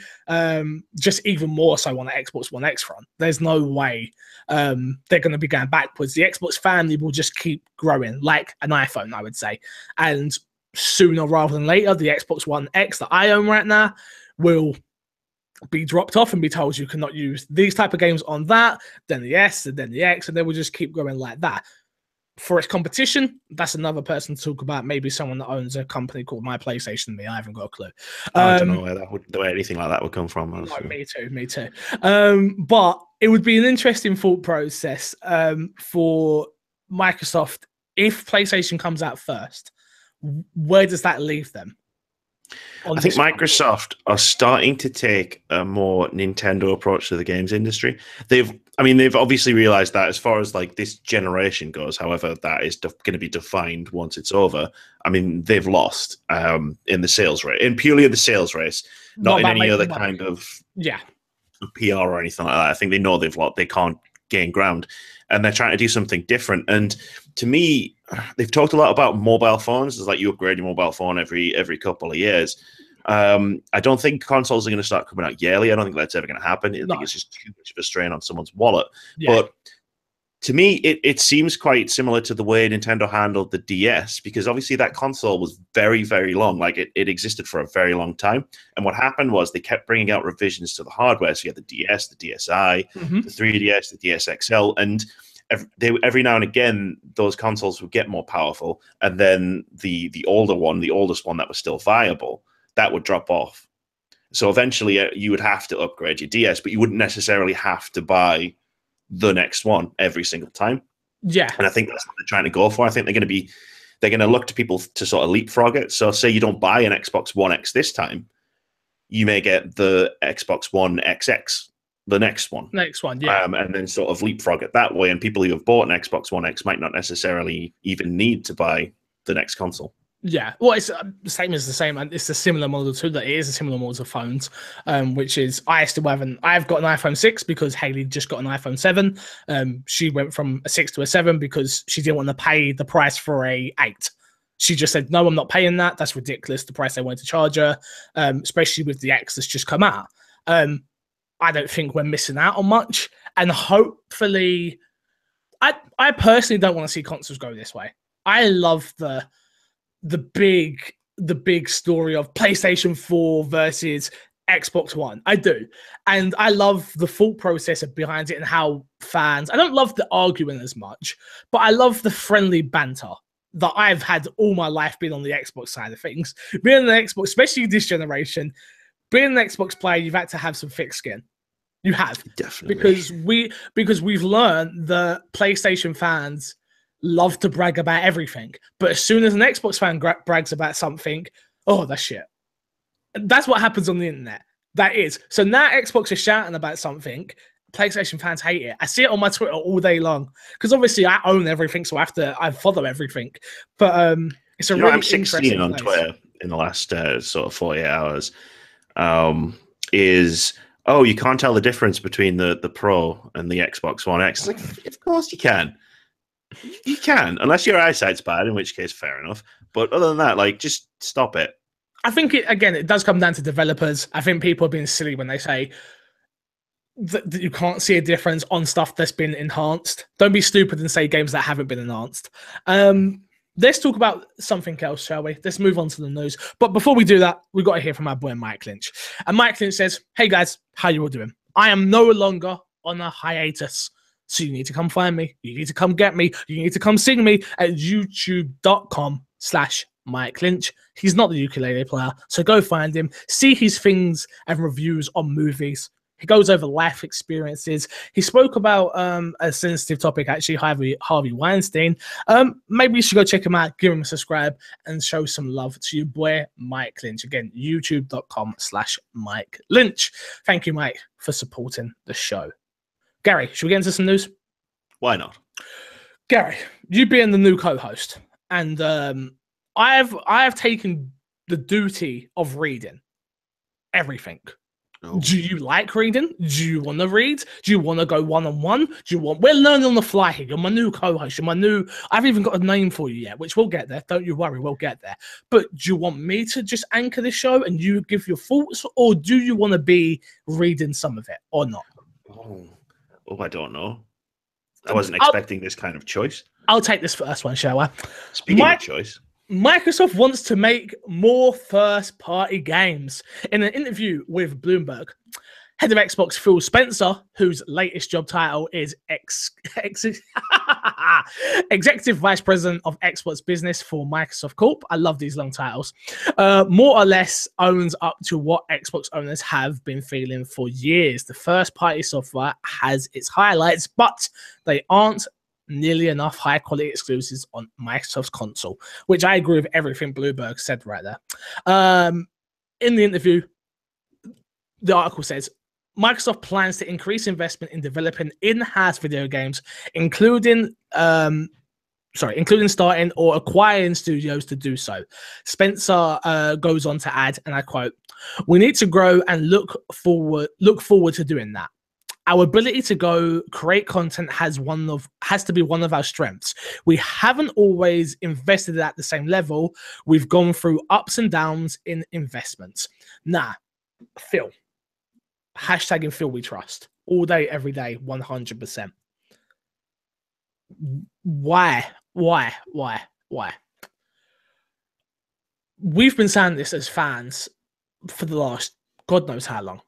just even more so on the Xbox One X front. There's no way they're going to be going backwards. The Xbox family will just keep growing like an iPhone, I would say. And sooner rather than later, the Xbox One X that I own right now will be dropped off and be told you cannot use these type of games on that, then the S, and then the X, and they will just keep going like that. For its competition, that's another person to talk about. Maybe someone that owns a company called My PlayStation. Me, I haven't got a clue. I don't know where anything like that would come from. No, me too. But it would be an interesting thought process for Microsoft if PlayStation comes out first. Where does that leave them? on I think this one. Microsoft are starting to take a more Nintendo approach to the games industry. They've obviously realized that as far as like this generation goes, however, that is going to be defined once it's over. I mean, they've lost in the sales rate, in purely in the sales race, not in about any making other money. kind of Yeah. PR or anything like that. I think they know they've lost, they can't gain ground, and they're trying to do something different. And to me, they've talked a lot about mobile phones. It's like you upgrade your mobile phone every couple of years. I don't think consoles are going to start coming out yearly. I don't think that's ever going to happen. I think it's just too much of a strain on someone's wallet. Yeah. But to me, it seems quite similar to the way Nintendo handled the DS, because obviously that console was very, very long. Like it existed for a very long time. And what happened was they kept bringing out revisions to the hardware. So you had the DS, the DSi, the 3DS, the DS XL, and every now and again, those consoles would get more powerful. And then the oldest one that was still viable, that would drop off. So eventually you would have to upgrade your DS, but you wouldn't necessarily have to buy the next one every single time. Yeah. And I think that's what they're trying to go for. I think they're going to look to people to sort of leapfrog it. So say you don't buy an Xbox One X this time, you may get the Xbox One XX, the next one. Yeah. And then sort of leapfrog it that way. And people who have bought an Xbox One X might not necessarily even need to buy the next console. Yeah, well, it's the same as the same, and it's a similar model too. That it is a similar model to phones, which is I've got an iPhone 6 because Haley just got an iPhone 7. She went from a 6 to a 7 because she didn't want to pay the price for a 8. She just said, "No, I'm not paying that. That's ridiculous. The price they wanted to charge her, especially with the X that's just come out." I don't think we're missing out on much, and hopefully, I personally don't want to see consoles go this way. I love the big story of PlayStation 4 versus Xbox One. I do. And I love the thought process behind it and how fans, I don't love the arguing as much, but I love the friendly banter that I've had all my life being on the Xbox side of things. Being on the Xbox, especially this generation, being an Xbox player, you've had to have some thick skin. You have. Definitely. Because we've learned that PlayStation fans love to brag about everything, but as soon as an Xbox fan brags about something, oh, that's shit. That's what happens on the internet. That is. So now Xbox is shouting about something, PlayStation fans hate it. I see it on my Twitter all day long because obviously I own everything, so I follow everything. But it's a really I'm 16 on place. Twitter in the last sort of 48 hours. You can't tell the difference between the Pro and the Xbox One X. It's like, of course you can. You can, unless your eyesight's bad, in which case, fair enough. But other than that, like, just stop it. I think it does come down to developers. I think people are being silly when they say that you can't see a difference on stuff that's been enhanced. Don't be stupid and say games that haven't been enhanced. Let's talk about something else, shall we? Let's move on to the news. But before we do that, we've got to hear from our boy Mike Lynch. And Mike Lynch says, "Hey guys, how you all doing? I am no longer on a hiatus. So you need to come find me. You need to come get me. You need to come sing me at youtube.com/Mike Lynch. He's not the ukulele player, so go find him. See his things and reviews on movies. He goes over life experiences. He spoke about a sensitive topic, actually, Harvey Weinstein. Maybe you should go check him out, give him a subscribe, and show some love to your boy, Mike Lynch. Again, youtube.com/Mike Lynch. Thank you, Mike, for supporting the show. Gary, should we get into some news? Why not? Gary, you being the new co-host, and I have taken the duty of reading everything. Oh. Do you like reading? Do you want to read? Do you want to go one-on-one? We're learning on the fly here. You're my new co-host. I haven't even got a name for you yet, which we'll get there. Don't you worry, we'll get there. But do you want me to just anchor the show and you give your thoughts, or do you want to be reading some of it or not? Oh, I don't know. I wasn't expecting this kind of choice. I'll take this first one, shall I? Speaking of choice. Microsoft wants to make more first-party games. In an interview with Bloomberg, head of Xbox Phil Spencer, whose latest job title is Executive Vice President of Xbox Business for Microsoft Corp. I love these long titles. More or less owns up to what Xbox owners have been feeling for years. The first-party software has its highlights, but they aren't nearly enough high-quality exclusives on Microsoft's console, which I agree with everything Bloomberg said right there. In the interview, the article says, Microsoft plans to increase investment in developing in-house video games, including starting or acquiring studios to do so. Spencer goes on to add, and I quote, "We need to grow and look forward to doing that. Our ability to go create content has to be one of our strengths. We haven't always invested at the same level. We've gone through ups and downs in investments." Nah, Phil. Hashtag Phil we trust. All day, every day, 100%. Why? We've been saying this as fans for the last God knows how long.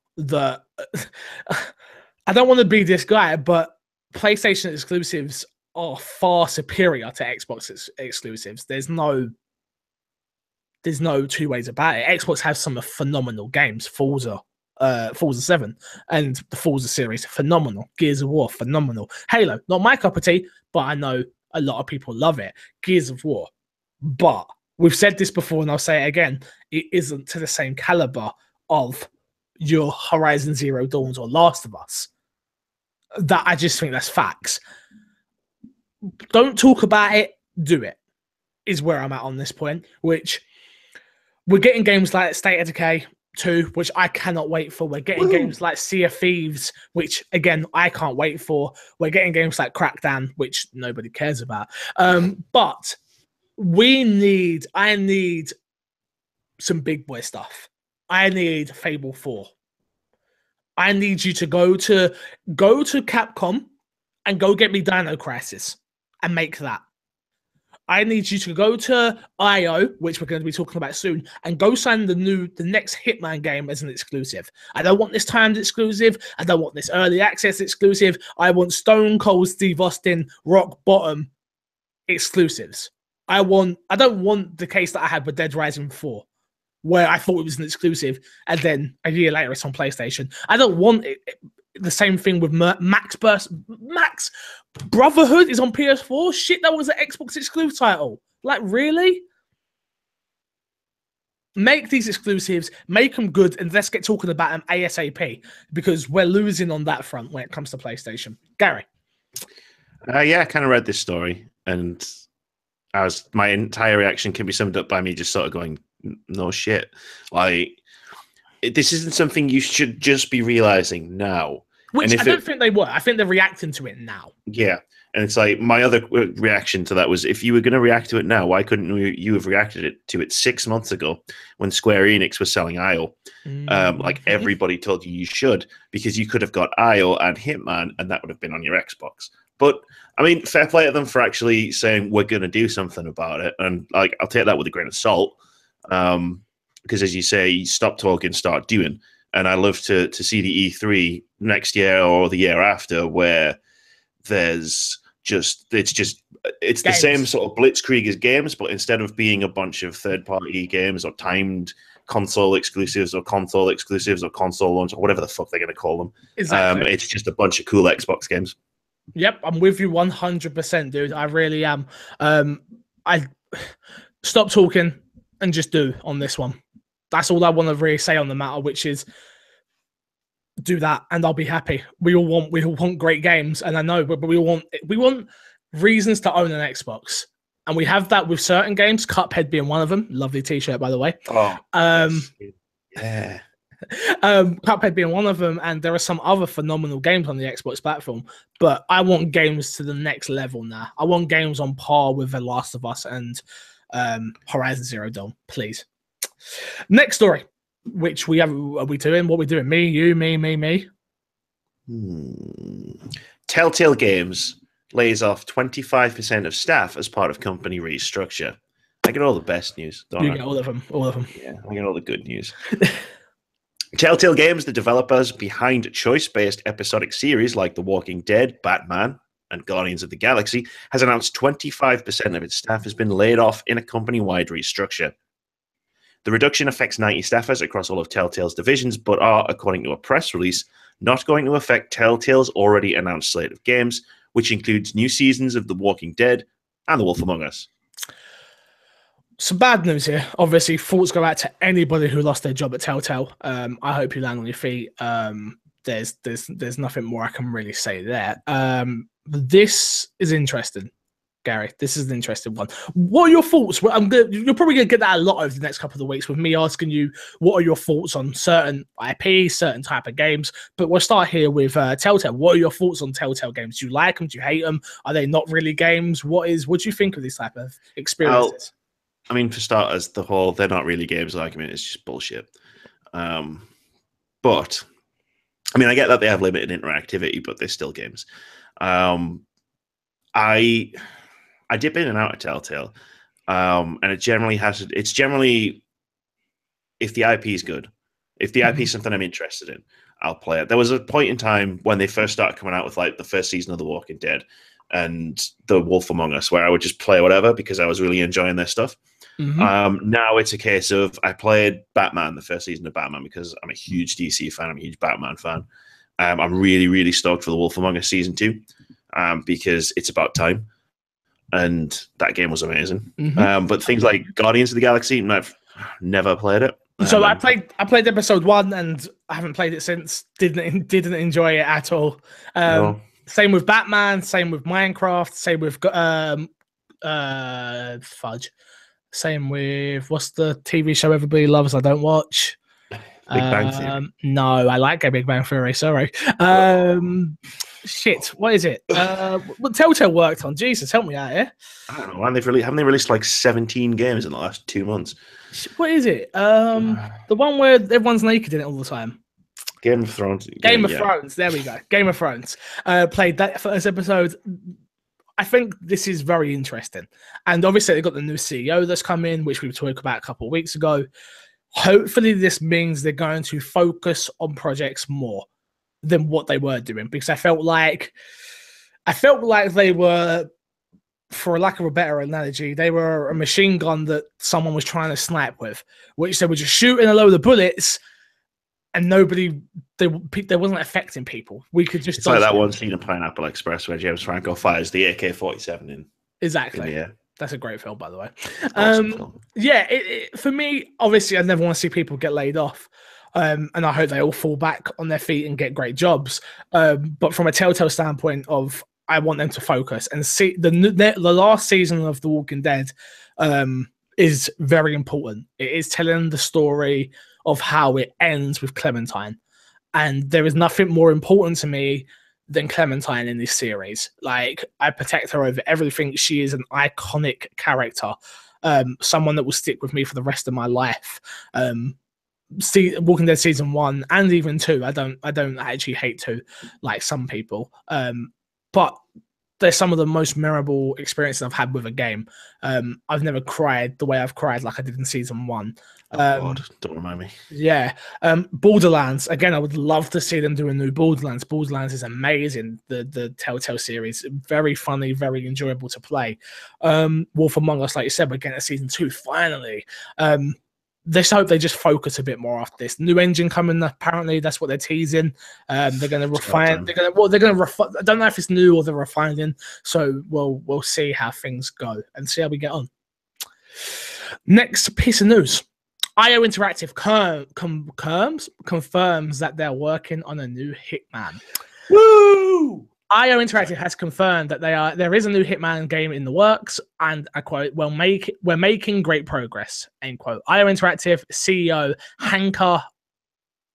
I don't want to be this guy, but PlayStation exclusives are far superior to Xbox exclusives. There's no two ways about it. Xbox has some phenomenal games. Forza 7 and the Forza series, phenomenal. Gears of War, phenomenal. Halo, not my cup of tea, but I know a lot of people love it. Gears of War. But we've said this before and I'll say it again, it isn't to the same caliber of your Horizon Zero Dawns or Last of Us. That I just think that's facts. Don't talk about it, do it, is where I'm at on this point, which we're getting games like State of Decay 2, which I cannot wait for. We're getting games like Sea of Thieves, which again I can't wait for. We're getting games like Crackdown, which nobody cares about. But I need some big boy stuff. I need Fable 4. I need you to go to Capcom and go get me Dino Crisis and make that. I need you to go to IO, which we're going to be talking about soon, and go sign the next Hitman game as an exclusive. I don't want this timed exclusive. I don't want this early access exclusive. I want Stone Cold Steve Austin rock bottom exclusives. I don't want the case that I had with Dead Rising 4, where I thought it was an exclusive, and then a year later it's on PlayStation. I don't want the same thing with Max Brotherhood is on PS4. Shit, that was an Xbox exclusive title. Like, really? Make these exclusives, make them good, and let's get talking about them ASAP, because we're losing on that front when it comes to PlayStation. Gary? Yeah, I kind of read this story, and my entire reaction can be summed up by me just sort of going, no shit. Like, this isn't something you should just be realizing now. Which I don't think they were. I think they're reacting to it now. Yeah. And it's like, my other reaction to that was, if you were going to react to it now, why couldn't you have reacted to it 6 months ago when Square Enix was selling IO? Like, everybody told you should, because you could have got IO and Hitman, and that would have been on your Xbox. But, I mean, fair play to them for actually saying, we're going to do something about it. And, like, I'll take that with a grain of salt. Because, as you say, stop talking, start doing. And I love to see the E3 next year or the year after, where it's the same sort of blitzkrieg as games, but instead of being a bunch of third-party games or timed console exclusives or console launch or whatever the fuck they're going to call them, exactly. It's just a bunch of cool Xbox games. Yep, I'm with you 100%, dude. I really am. I stop talking and just do on this one. That's all I want to really say on the matter, which is do that and I'll be happy. We all want great games, and I know, but we want reasons to own an Xbox, and we have that with certain games. Cuphead being one of them. Lovely T-shirt, by the way. Oh, yeah. Cuphead being one of them, and there are some other phenomenal games on the Xbox platform. But I want games to the next level now. I want games on par with The Last of Us and Horizon Zero Dawn, please. Next story, which are we doing? What are we doing? Me, you, me. Telltale Games lays off 25% of staff as part of company restructure. I get all the best news, don't I? You get all of them. Yeah, I get all the good news. Telltale Games, the developers behind choice-based episodic series like The Walking Dead, Batman, and Guardians of the Galaxy, has announced 25% of its staff has been laid off in a company-wide restructure. The reduction affects 90 staffers across all of Telltale's divisions, but are, according to a press release, not going to affect Telltale's already announced slate of games, which includes new seasons of The Walking Dead and The Wolf Among Us. some bad news here. Obviously, thoughts go out to anybody who lost their job at Telltale. I hope you land on your feet. There's nothing more I can really say there. This is interesting, Gary. This is an interesting one. What are your thoughts? You're probably going to get that a lot over the next couple of weeks with me asking you what are your thoughts on certain IP, certain type of games. But we'll start here with Telltale. What are your thoughts on Telltale games? Do you like them? Do you hate them? Are they not really games? What do you think of these type of experiences? I mean, for starters, the whole "they're not really games" argument is just bullshit. But I mean, I get that they have limited interactivity, but they're still games. I dip in and out of Telltale, and it's generally if the IP is good, if the IP is something I'm interested in, I'll play it. There was a point in time when they first started coming out with like the first season of The Walking Dead and The Wolf Among Us, where I would just play whatever because I was really enjoying their stuff. Now it's a case of I played Batman, the first season of Batman, because I'm a huge DC fan. I'm a huge Batman fan. I'm really, really stoked for The Wolf Among Us season 2 because it's about time. And that game was amazing. But things like Guardians of the Galaxy, I've never played it. So I played episode 1 and I haven't played it since. Didn't enjoy it at all. No. Same with Batman. Same with Minecraft. Same with Fudge. Same with what's the TV show everybody loves? I don't watch. Big Bang Theory. No, I like a Big Bang Theory. Sorry. Shit. What is it? What Telltale worked on? Jesus, help me out here. I don't know. Haven't they released like 17 games in the last 2 months? What is it? The one where everyone's naked in it all the time. Game of Thrones. Game of Thrones. There we go. Game of Thrones. Played that first episode. I think this is very interesting. And obviously they've got the new CEO that's come in, which we talked about a couple of weeks ago. Hopefully this means they're going to focus on projects more than what they were doing, because I felt like they were, for lack of a better analogy, they were a machine gun that someone was trying to snipe with, which they were just shooting a load of bullets and they wasn't affecting people. We could just... It's like that one scene in Pineapple Express where James Franco fires the AK-47 in. Exactly. Yeah. That's a great film, by the way. Awesome film. Yeah, for me, obviously, I never want to see people get laid off. And I hope they all fall back on their feet and get great jobs. But from a Telltale standpoint of, I want them to focus and see the last season of The Walking Dead is very important. It is telling the story of how it ends with Clementine. And there is nothing more important to me than Clementine in this series. Like, I protect her over everything. She is an iconic character, someone that will stick with me for the rest of my life. Walking Dead season 1 and even 2, I don't actually hate 2 like some people, but they're some of the most memorable experiences I've had with a game. I've never cried the way I've cried like I did in season 1. God, don't remind me. Yeah. Borderlands, again, I would love to see them do a new Borderlands. Borderlands is amazing. The Telltale series, very funny, very enjoyable to play. Wolf Among Us, like you said, we're getting a season 2 finally. Let's hope they just focus a bit more after this. New engine coming, apparently that's what they're teasing. They're going to refine. They're going to refine. I don't know if it's new or they're refining. So we'll see how things go and see how we get on. Next piece of news: IO Interactive confirms that they're working on a new Hitman. Woo! IO Interactive has confirmed that there is a new Hitman game in the works, and I quote, we're making great progress, end quote. IO Interactive CEO Hakan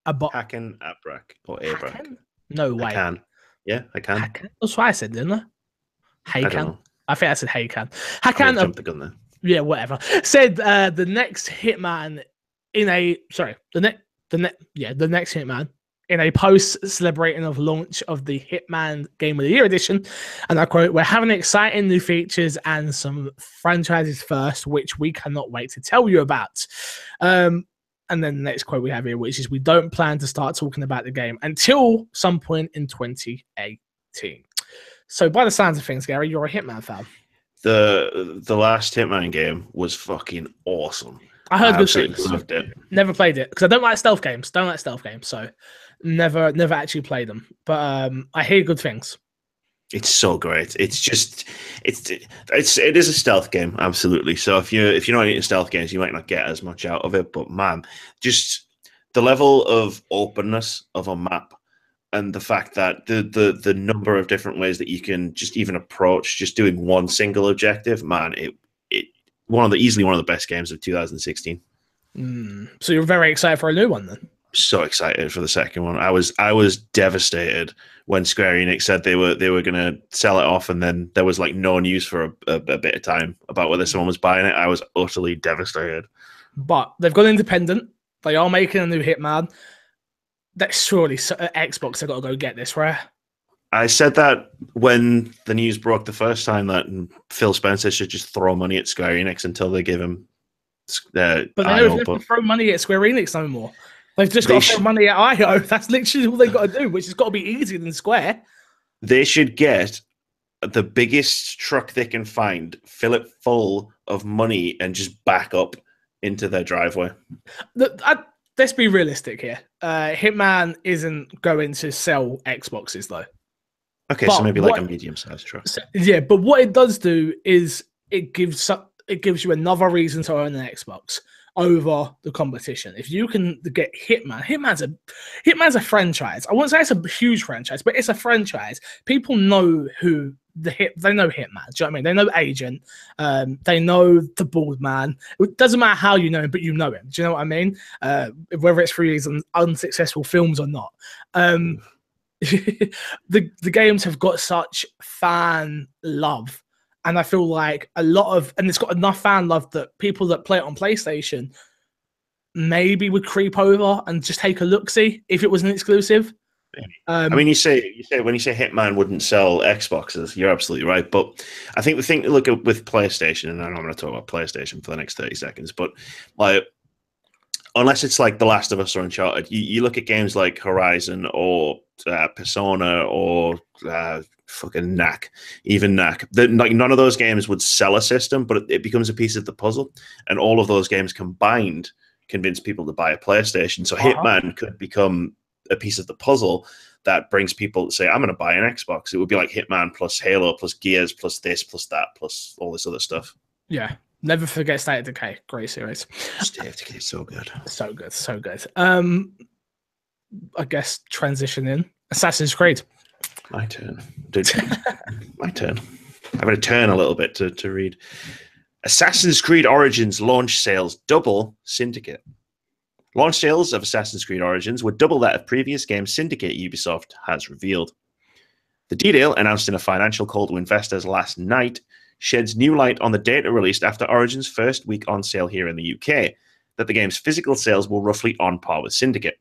Abrak or Abrak. No way. I can. Yeah, I can. Hakan? That's what I said, didn't I? Hakan. I think I said Hakan. Hakan jumped the gun there. Yeah, whatever. Said the next Hitman the next Hitman in a post celebrating of launch of the Hitman Game of the Year edition, and I quote, "We're having exciting new features and some franchises first, which we cannot wait to tell you about." And then the next quote we have here, which is, "We don't plan to start talking about the game until some point in 2018." So by the sounds of things, Gary, you're a Hitman fan. The last Hitman game was fucking awesome. I heard good things. Loved it. Never played it because I don't like stealth games. So never actually played them. But I hear good things. It's so great. It is a stealth game, absolutely. So if you're not into stealth games, you might not get as much out of it. But man, just the level of openness of a map and the fact that the number of different ways that you can just even approach just doing one single objective, man, it easily one of the best games of 2016. So you're very excited for a new one then? So excited for the second one. I was devastated when Square Enix said they were going to sell it off, and then there was like no news for a bit of time about whether someone was buying it. I was utterly devastated. But they've gone independent. They are making a new Hitman. That's surely Xbox have got to go get this, right? I said that when the news broke the first time that Phil Spencer should just throw money at Square Enix until they give him. But they don't have to throw money at Square Enix no more. They've just got to throw money at IO. That's literally all they've got to do, which has got to be easier than Square. They should get the biggest truck they can find, fill it full of money, and just back up into their driveway. Let's be realistic here. Hitman isn't going to sell Xboxes, though. Okay, so maybe like a medium-sized truck. Yeah, but what it does do is it gives you another reason to own an Xbox over the competition. If you can get Hitman's a franchise. I wouldn't say it's a huge franchise, but it's a franchise. People know they know Hitman. Do you know what I mean? They know Agent. They know the Bald Man. It doesn't matter how you know him, but you know him. Do you know what I mean? Whether it's through his unsuccessful films or not. The games have got such fan love. And I feel like and it's got enough fan love that people that play it on PlayStation maybe would creep over and just take a look-see if it was an exclusive. I mean, you say when you say Hitman wouldn't sell Xboxes, you're absolutely right. But I think the thing to look at with PlayStation, and I'm going to talk about PlayStation for the next 30 seconds, but like, unless it's like The Last of Us or Uncharted, you look at games like Horizon or Persona or fucking Knack, even Knack. Like none of those games would sell a system, but it becomes a piece of the puzzle, and all of those games combined convince people to buy a PlayStation. So Hitman could become a piece of the puzzle that brings people to say, I'm going to buy an Xbox. It would be like Hitman plus Halo plus Gears plus this plus that plus all this other stuff. Yeah. Never forget State of Decay. Great series. State of Decay is so good. So good. So good. I guess transition in. Assassin's Creed. My turn. My turn. I'm going to turn a little bit to read. Assassin's Creed Origins launch sales double Syndicate. Launch sales of Assassin's Creed Origins were double that of previous games Syndicate Ubisoft has revealed. The detail, announced in a financial call to investors last night, sheds new light on the data released after Origin's first week on sale here in the UK, that the game's physical sales were roughly on par with Syndicate.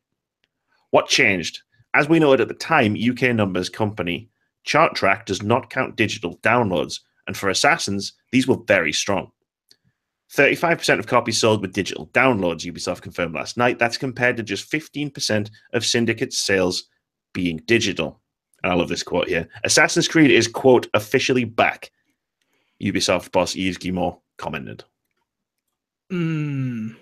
What changed? As we noted at the time, UK numbers company ChartTrack does not count digital downloads, and for Assassins, these were very strong. 35% of copies sold with digital downloads, Ubisoft confirmed last night. That's compared to just 15% of Syndicate's sales being digital. And I love this quote here. Assassin's Creed is, quote, officially back, Ubisoft boss Yves Guillemot commented. Ubisoft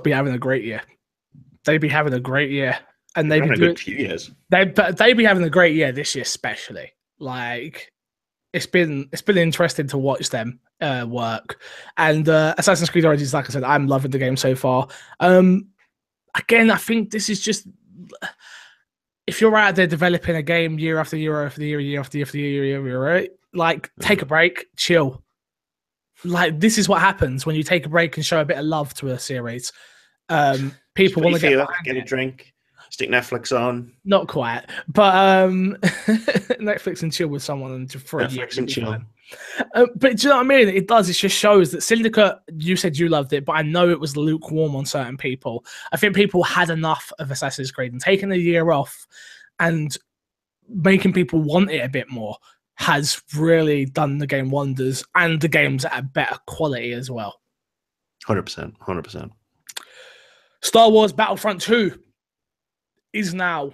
be having a great year. They be having a great year. And they be doing a few years. They be having a great year this year, especially. Like it's been interesting to watch them work. And Assassin's Creed Origins, like I said, I'm loving the game so far. Again, I think this is just if you're out there developing a game year after year after year after year, right? Like take a break, chill. Like this is what happens when you take a break and show a bit of love to a series. People want to get a drink. Stick Netflix on. Not quite, but Netflix and chill with someone for a year. Netflix and chill. But do you know what I mean? It does. It just shows that Syndicate, you said you loved it, but I know it was lukewarm on certain people. I think people had enough of Assassin's Creed, and taking a year off and making people want it a bit more has really done the game wonders, and the game's at a better quality as well. 100%. Star Wars Battlefront 2 is now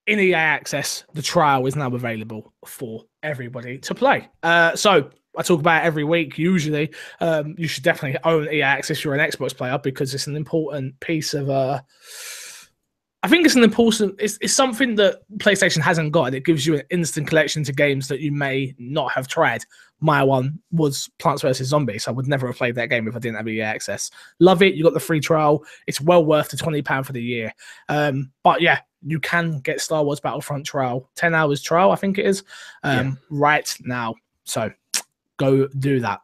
in EA Access. The trial is now available for everybody to play. So I talk about it every week. Usually, you should definitely own EA Access if you're an Xbox player because it's an important piece of. I think it's an important. It's something that PlayStation hasn't got, and it gives you an instant collection to games that you may not have tried. My one was Plants vs Zombies. So I would never have played that game if I didn't have EA Access. Love it. You got the free trial. It's well worth the £20 for the year. But yeah, you can get Star Wars Battlefront trial, 10 hours trial, I think it is, right now. So go do that.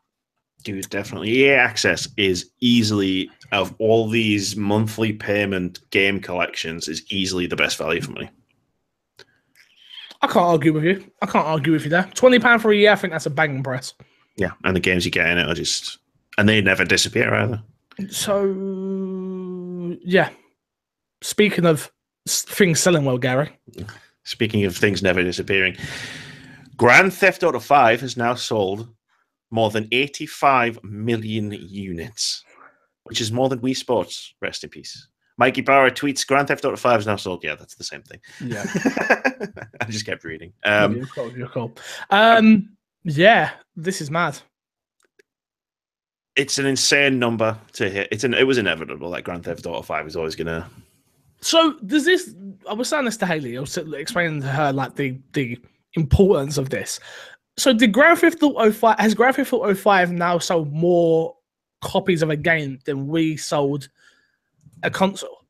Dude, definitely. EA Access is easily, of all these monthly payment game collections, is easily the best value for money. I can't argue with you. There. £20 for a year, I think that's a banging price. Yeah, and the games you get in it are just... And they never disappear either. So, yeah. Speaking of things selling well, Gary. Speaking of things never disappearing, Grand Theft Auto 5 has now sold more than 85 million units, which is more than Wii Sports. Rest in peace. Mikey Barra tweets, Grand Theft Auto 5 is now sold. Yeah, that's the same thing. Yeah. I just kept reading. You're cool. Yeah, this is mad. It's an insane number to hit. It was inevitable that Grand Theft Auto 5 is always going to... So, does this... I was saying this to Haley. I was explaining to her like the importance of this. So, did Grand Theft Auto 5... Has Grand Theft Auto 5 now sold more copies of a game than we sold a console?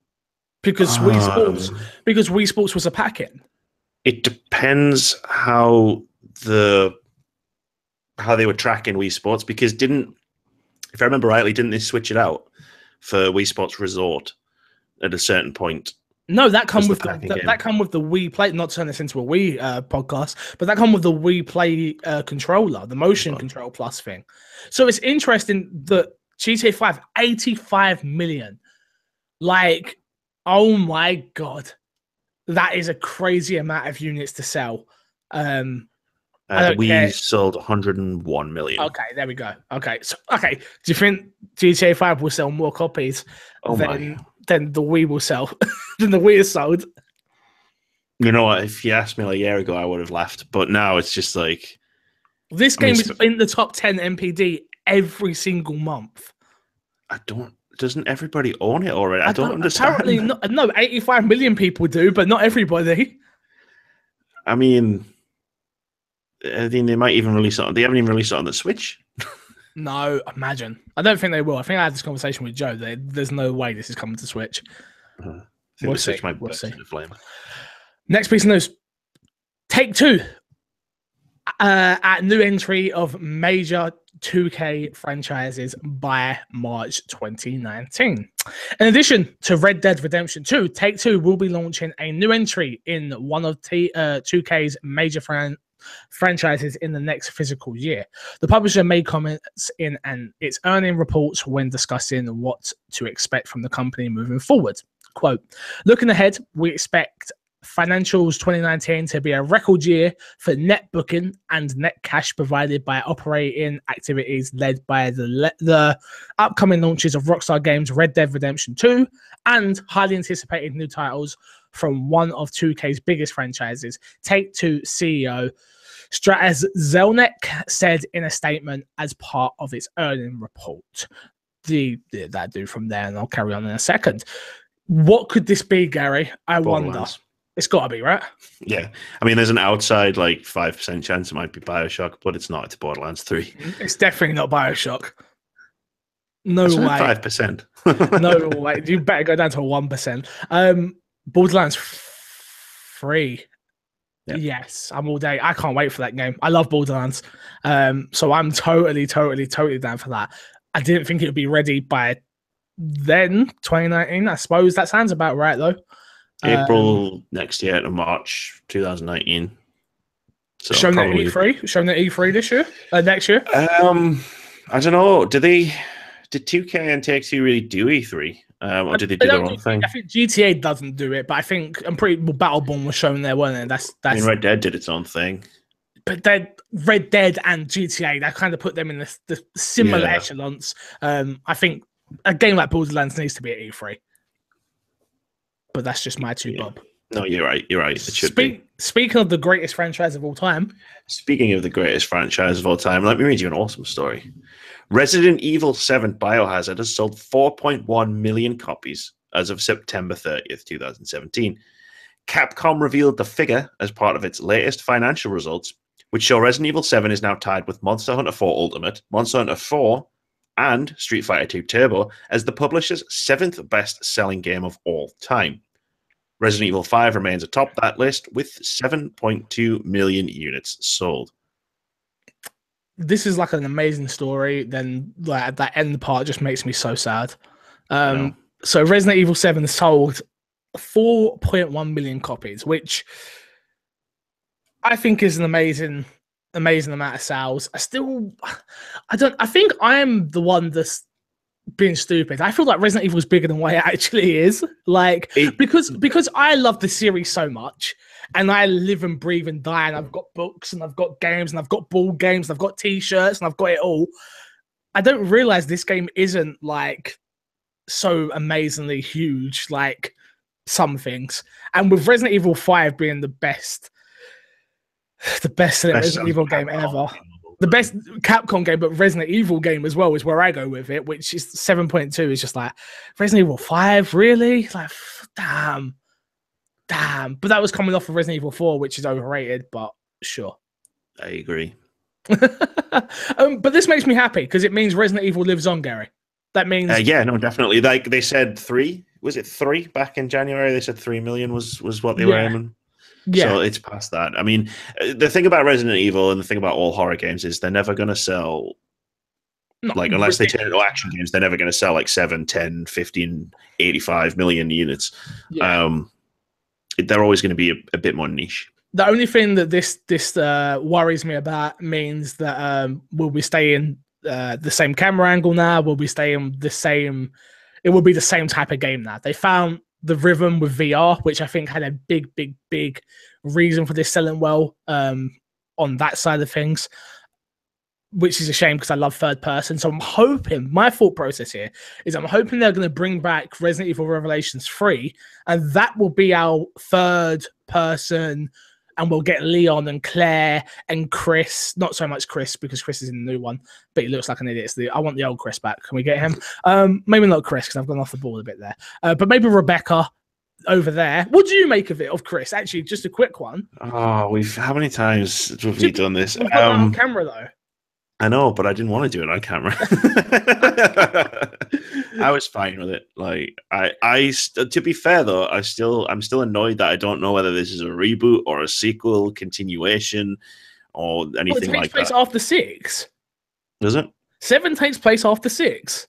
Because Wii Sports was a pack-in. It depends how they were tracking Wii Sports, because if I remember rightly, didn't they switch it out for Wii Sports Resort at a certain point? No, that come with the Wii Play. Not to turn this into a Wii podcast, but that come with the Wii Play controller, the Motion Control Plus thing. So it's interesting that GTA 5, 85 million. Like, oh my god, that is a crazy amount of units to sell. We sold 101 million. Okay, there we go. Okay, do you think GTA 5 will sell more copies than the Wii will sell, than the Wii has sold? You know what? If you asked me like a year ago, I would have laughed. But now it's just like... This game is in the top 10 MPD every single month. Doesn't everybody own it already? I don't understand. Apparently, no, 85 million people do, but not everybody. I mean, they might even release it. They haven't even released it on the Switch. No, imagine. I don't think they will. I think I had this conversation with Joe. There's no way this is coming to Switch. We'll see. Next piece of news. Take-Two. At new entry of major 2K franchises by March 2019. In addition to Red Dead Redemption 2, Take-Two will be launching a new entry in one of 2K's major franchises in the next fiscal year. The publisher made comments in its earning reports when discussing what to expect from the company moving forward. Quote, looking ahead, we expect financials 2019 to be a record year for net booking and net cash provided by operating activities led by the upcoming launches of Rockstar Games' Red Dead Redemption 2 and highly anticipated new titles from one of 2K's biggest franchises. Take-Two CEO Stratas Zelnick said in a statement as part of its earning report. That do from there, and I'll carry on in a second. What could this be, Gary? I wonder. It's got to be, right? Yeah. I mean, there's an outside, 5% chance it might be BioShock, but it's not. It's Borderlands 3. It's definitely not BioShock. No way. 5%. No way. You better go down to 1%. Borderlands 3. Yep. Yes, I'm all day. I can't wait for that game. I love Borderlands. So I'm totally down for that. I didn't think it would be ready by then, 2019. I suppose that sounds about right, though. April next year to March 2019. So shown at E3? Shown at E3 this year? Next year? I don't know. Did 2K and Take-Two really do E3? Or did they do their own thing? I think GTA doesn't do it, but I think Battleborn was shown there, wasn't it? I mean, Red Dead did its own thing. But then Red Dead and GTA, that kind of put them in the similar echelons. I think a game like Borderlands needs to be at E3. But that's just my two bob. No, you're right. It should be. Speaking of the greatest franchise of all time. Speaking of the greatest franchise of all time, let me read you an awesome story. Resident Evil 7 Biohazard has sold 4.1 million copies as of September 30th, 2017. Capcom revealed the figure as part of its latest financial results, which show Resident Evil 7 is now tied with Monster Hunter 4 Ultimate, Monster Hunter 4, and Street Fighter 2 Turbo as the publisher's 7th best-selling game of all time. Resident Evil 5 remains atop that list with 7.2 million units sold. This is like an amazing story. Then like, that end part just makes me so sad. So Resident Evil 7 sold 4.1 million copies, which I think is an amazing amount of sales. I think I am the one that's being stupid. I feel like Resident Evil is bigger than what it actually is. Like because I love the series so much, and I live and breathe and die, and I've got books and I've got games and I've got board games and I've got t-shirts and I've got it all. I don't realize this game isn't like so amazingly huge like some things. And with Resident Evil 5 being the best Resident Evil game ever. The best Capcom game, but Resident Evil game as well is where I go with it, which is 7.2 is just like, Resident Evil 5, really? Like, damn. But that was coming off of Resident Evil 4, which is overrated, but sure. I agree. But this makes me happy because it means Resident Evil lives on, Gary. That means... yeah, no, definitely. Like they said 3, was it 3 back in January? They said 3 million was what they were aiming. Yeah. So it's past that. I mean, the thing about Resident Evil and the thing about all horror games is they're never going to sell, unless they turn into action games, they're never going to sell like 7, 10, 15, 85 million units. Yeah. They're always going to be a bit more niche. The only thing that this worries me about means that we'll be staying the same camera angle now. We'll be staying the same. It will be the same type of game now. They found the rhythm with VR, which I think had a big reason for this selling well on that side of things, which is a shame because I love third person. So I'm hoping, my thought process here is I'm hoping they're going to bring back Resident Evil Revelations 3, and that will be our third person, and we'll get Leon and Claire and Chris. Not so much Chris, because Chris is in the new one, but he looks like an idiot. I want the old Chris back. Can we get him? Maybe not Chris, because I've gone off the ball a bit there. But maybe Rebecca over there. What do you make of it, of Chris? Actually, just a quick one. Oh, how many times have we done this? We've got that on camera, though. I know, but I didn't want to do it on camera. I was fine with it. Like, to be fair though, I'm still annoyed that I don't know whether this is a reboot or a sequel, continuation, or anything like that. It takes place after 6. Does it? 7 takes place after 6.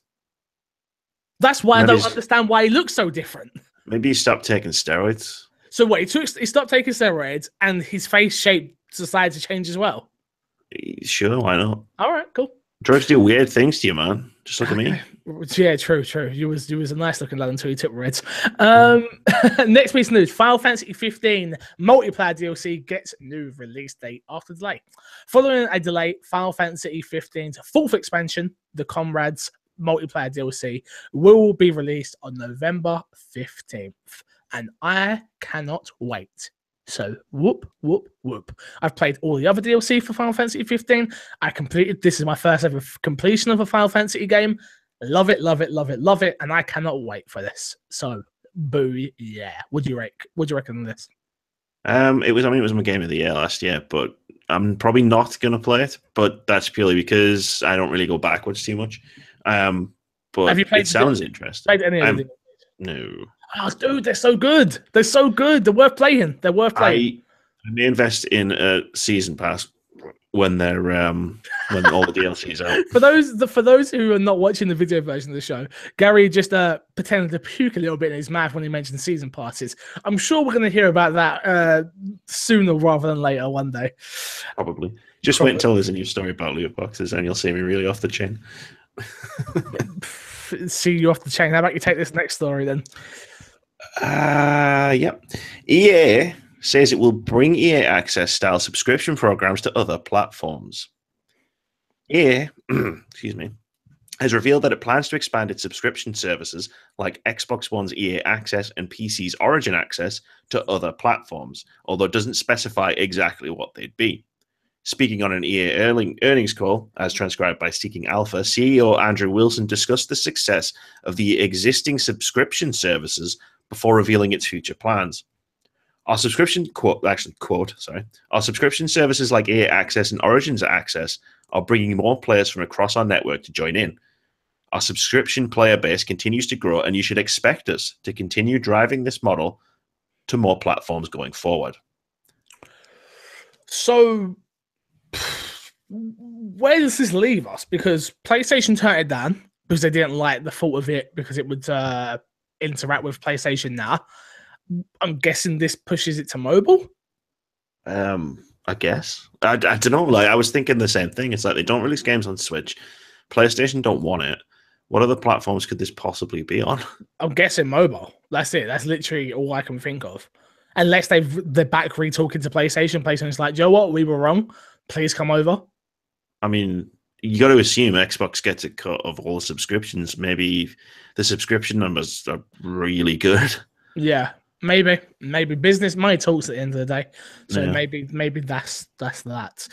That's why I don't understand why he looks so different. Maybe he stopped taking steroids. So what? He stopped taking steroids, and his face shape decided to change as well. Sure, why not? All right, cool. Drugs do weird things to you, man. Just look at me. Yeah, true. You was a nice looking lad until you took reds. Next piece of news: Final Fantasy 15 multiplayer DLC gets new release date after delay. Following a delay, Final Fantasy 15's fourth expansion, the Comrades multiplayer DLC, will be released on November 15th, and I cannot wait. So whoop. I've played all the other DLC for Final Fantasy 15. This is my first ever completion of a Final Fantasy game. Love it, and I cannot wait for this. So boo, yeah. What do you reckon of this? It was my game of the year last year, but I'm probably not gonna play it. But that's purely because I don't really go backwards too much. But have you played? It sounds interesting. Played any of them? No. Oh, dude, they're so good. They're worth playing. I may invest in a season pass when they're when all the DLCs out. For those who are not watching the video version of the show, Gary just pretended to puke a little bit in his mouth when he mentioned season passes. I'm sure we're going to hear about that sooner rather than later one day. Probably. Just wait until there's a new story about loot boxes, and you'll see me really off the chain. See you off the chain. How about you take this next story then? Yep. EA says it will bring EA Access style subscription programs to other platforms. EA, excuse me, has revealed that it plans to expand its subscription services like Xbox One's EA Access and PC's Origin Access to other platforms, although it doesn't specify exactly what they'd be. Speaking on an EA earnings call, as transcribed by Seeking Alpha, CEO Andrew Wilson discussed the success of the existing subscription services before revealing its future plans. Our subscription our subscription services like EA Access and Origins Access are bringing more players from across our network to join in. Our subscription player base continues to grow, and you should expect us to continue driving this model to more platforms going forward. So, where does this leave us? Because PlayStation turned it down because they didn't like the thought of it because it would interact with PlayStation Now. I'm guessing this pushes it to mobile. I guess. I don't know. Like, I was thinking the same thing. It's like they don't release games on Switch. PlayStation don't want it. What other platforms could this possibly be on? I'm guessing mobile. That's it. That's literally all I can think of. Unless they're back re-talking to PlayStation. PlayStation's like, Joe, what? We were wrong. Please come over. I mean, you got to assume Xbox gets a cut of all the subscriptions. Maybe the subscription numbers are really good. Yeah, maybe business money talks at the end of the day. So yeah. maybe that's that.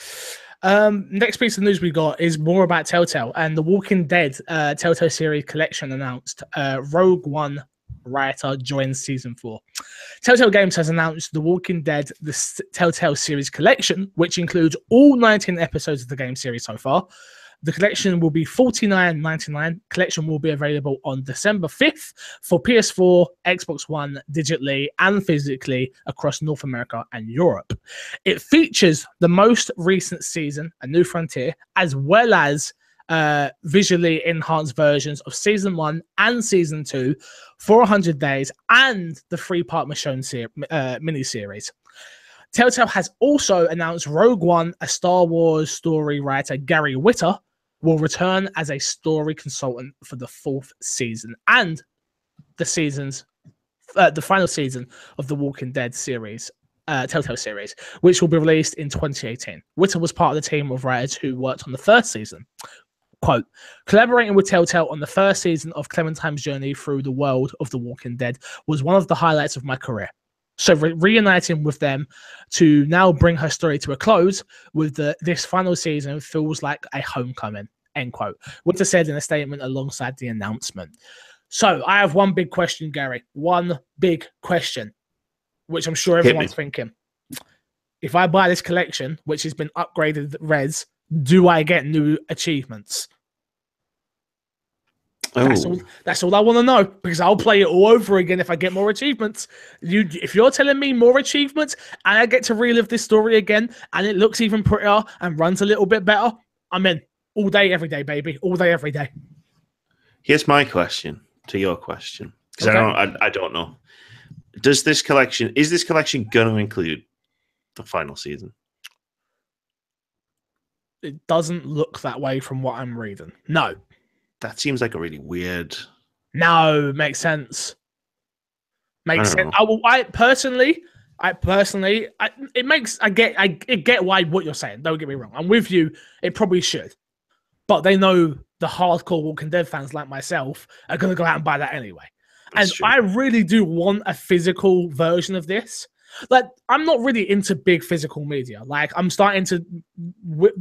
Next piece of news we got is more about Telltale and the Walking Dead Telltale series collection announced. Rogue One writer joins season 4. Telltale Games has announced The Walking Dead, the Telltale series collection, which includes all 19 episodes of the game series so far. The collection will be $49.99. Collection will be available on December 5th for PS4, Xbox One, digitally and physically across North America and Europe. It features the most recent season, A New Frontier, as well as visually enhanced versions of Season 1 and Season 2 for 100 days and the 3-part Michonne miniseries. Telltale has also announced Rogue One, a Star Wars story writer, Gary Whitta, will return as a story consultant for the 4th season and the final season of the Walking Dead series, Telltale series, which will be released in 2018. Whitta was part of the team of writers who worked on the first season. Quote, collaborating with Telltale on the first season of Clementine's journey through the world of The Walking Dead was one of the highlights of my career. So reuniting with them to now bring her story to a close with this final season feels like a homecoming, end quote. Whitta said in a statement alongside the announcement. So I have one big question, Gary. One big question, which I'm sure everyone's thinking. If I buy this collection, which has been upgraded res, do I get new achievements? Oh. That's all I want to know, because I'll play it all over again if I get more achievements. If you're telling me more achievements and I get to relive this story again and it looks even prettier and runs a little bit better, I'm in. All day, every day, baby. All day, every day. Here's my question to your question, because I don't know. Is this collection going to include the final season? It doesn't look that way from what I'm reading. No. That seems like a really weird. No, makes sense. Makes sense. I get why what you're saying. Don't get me wrong. I'm with you. It probably should, but they know the hardcore Walking Dead fans like myself are going to go out and buy that anyway. That's true. I really do want a physical version of this. Like, I'm not really into big physical media. Like, I'm starting to.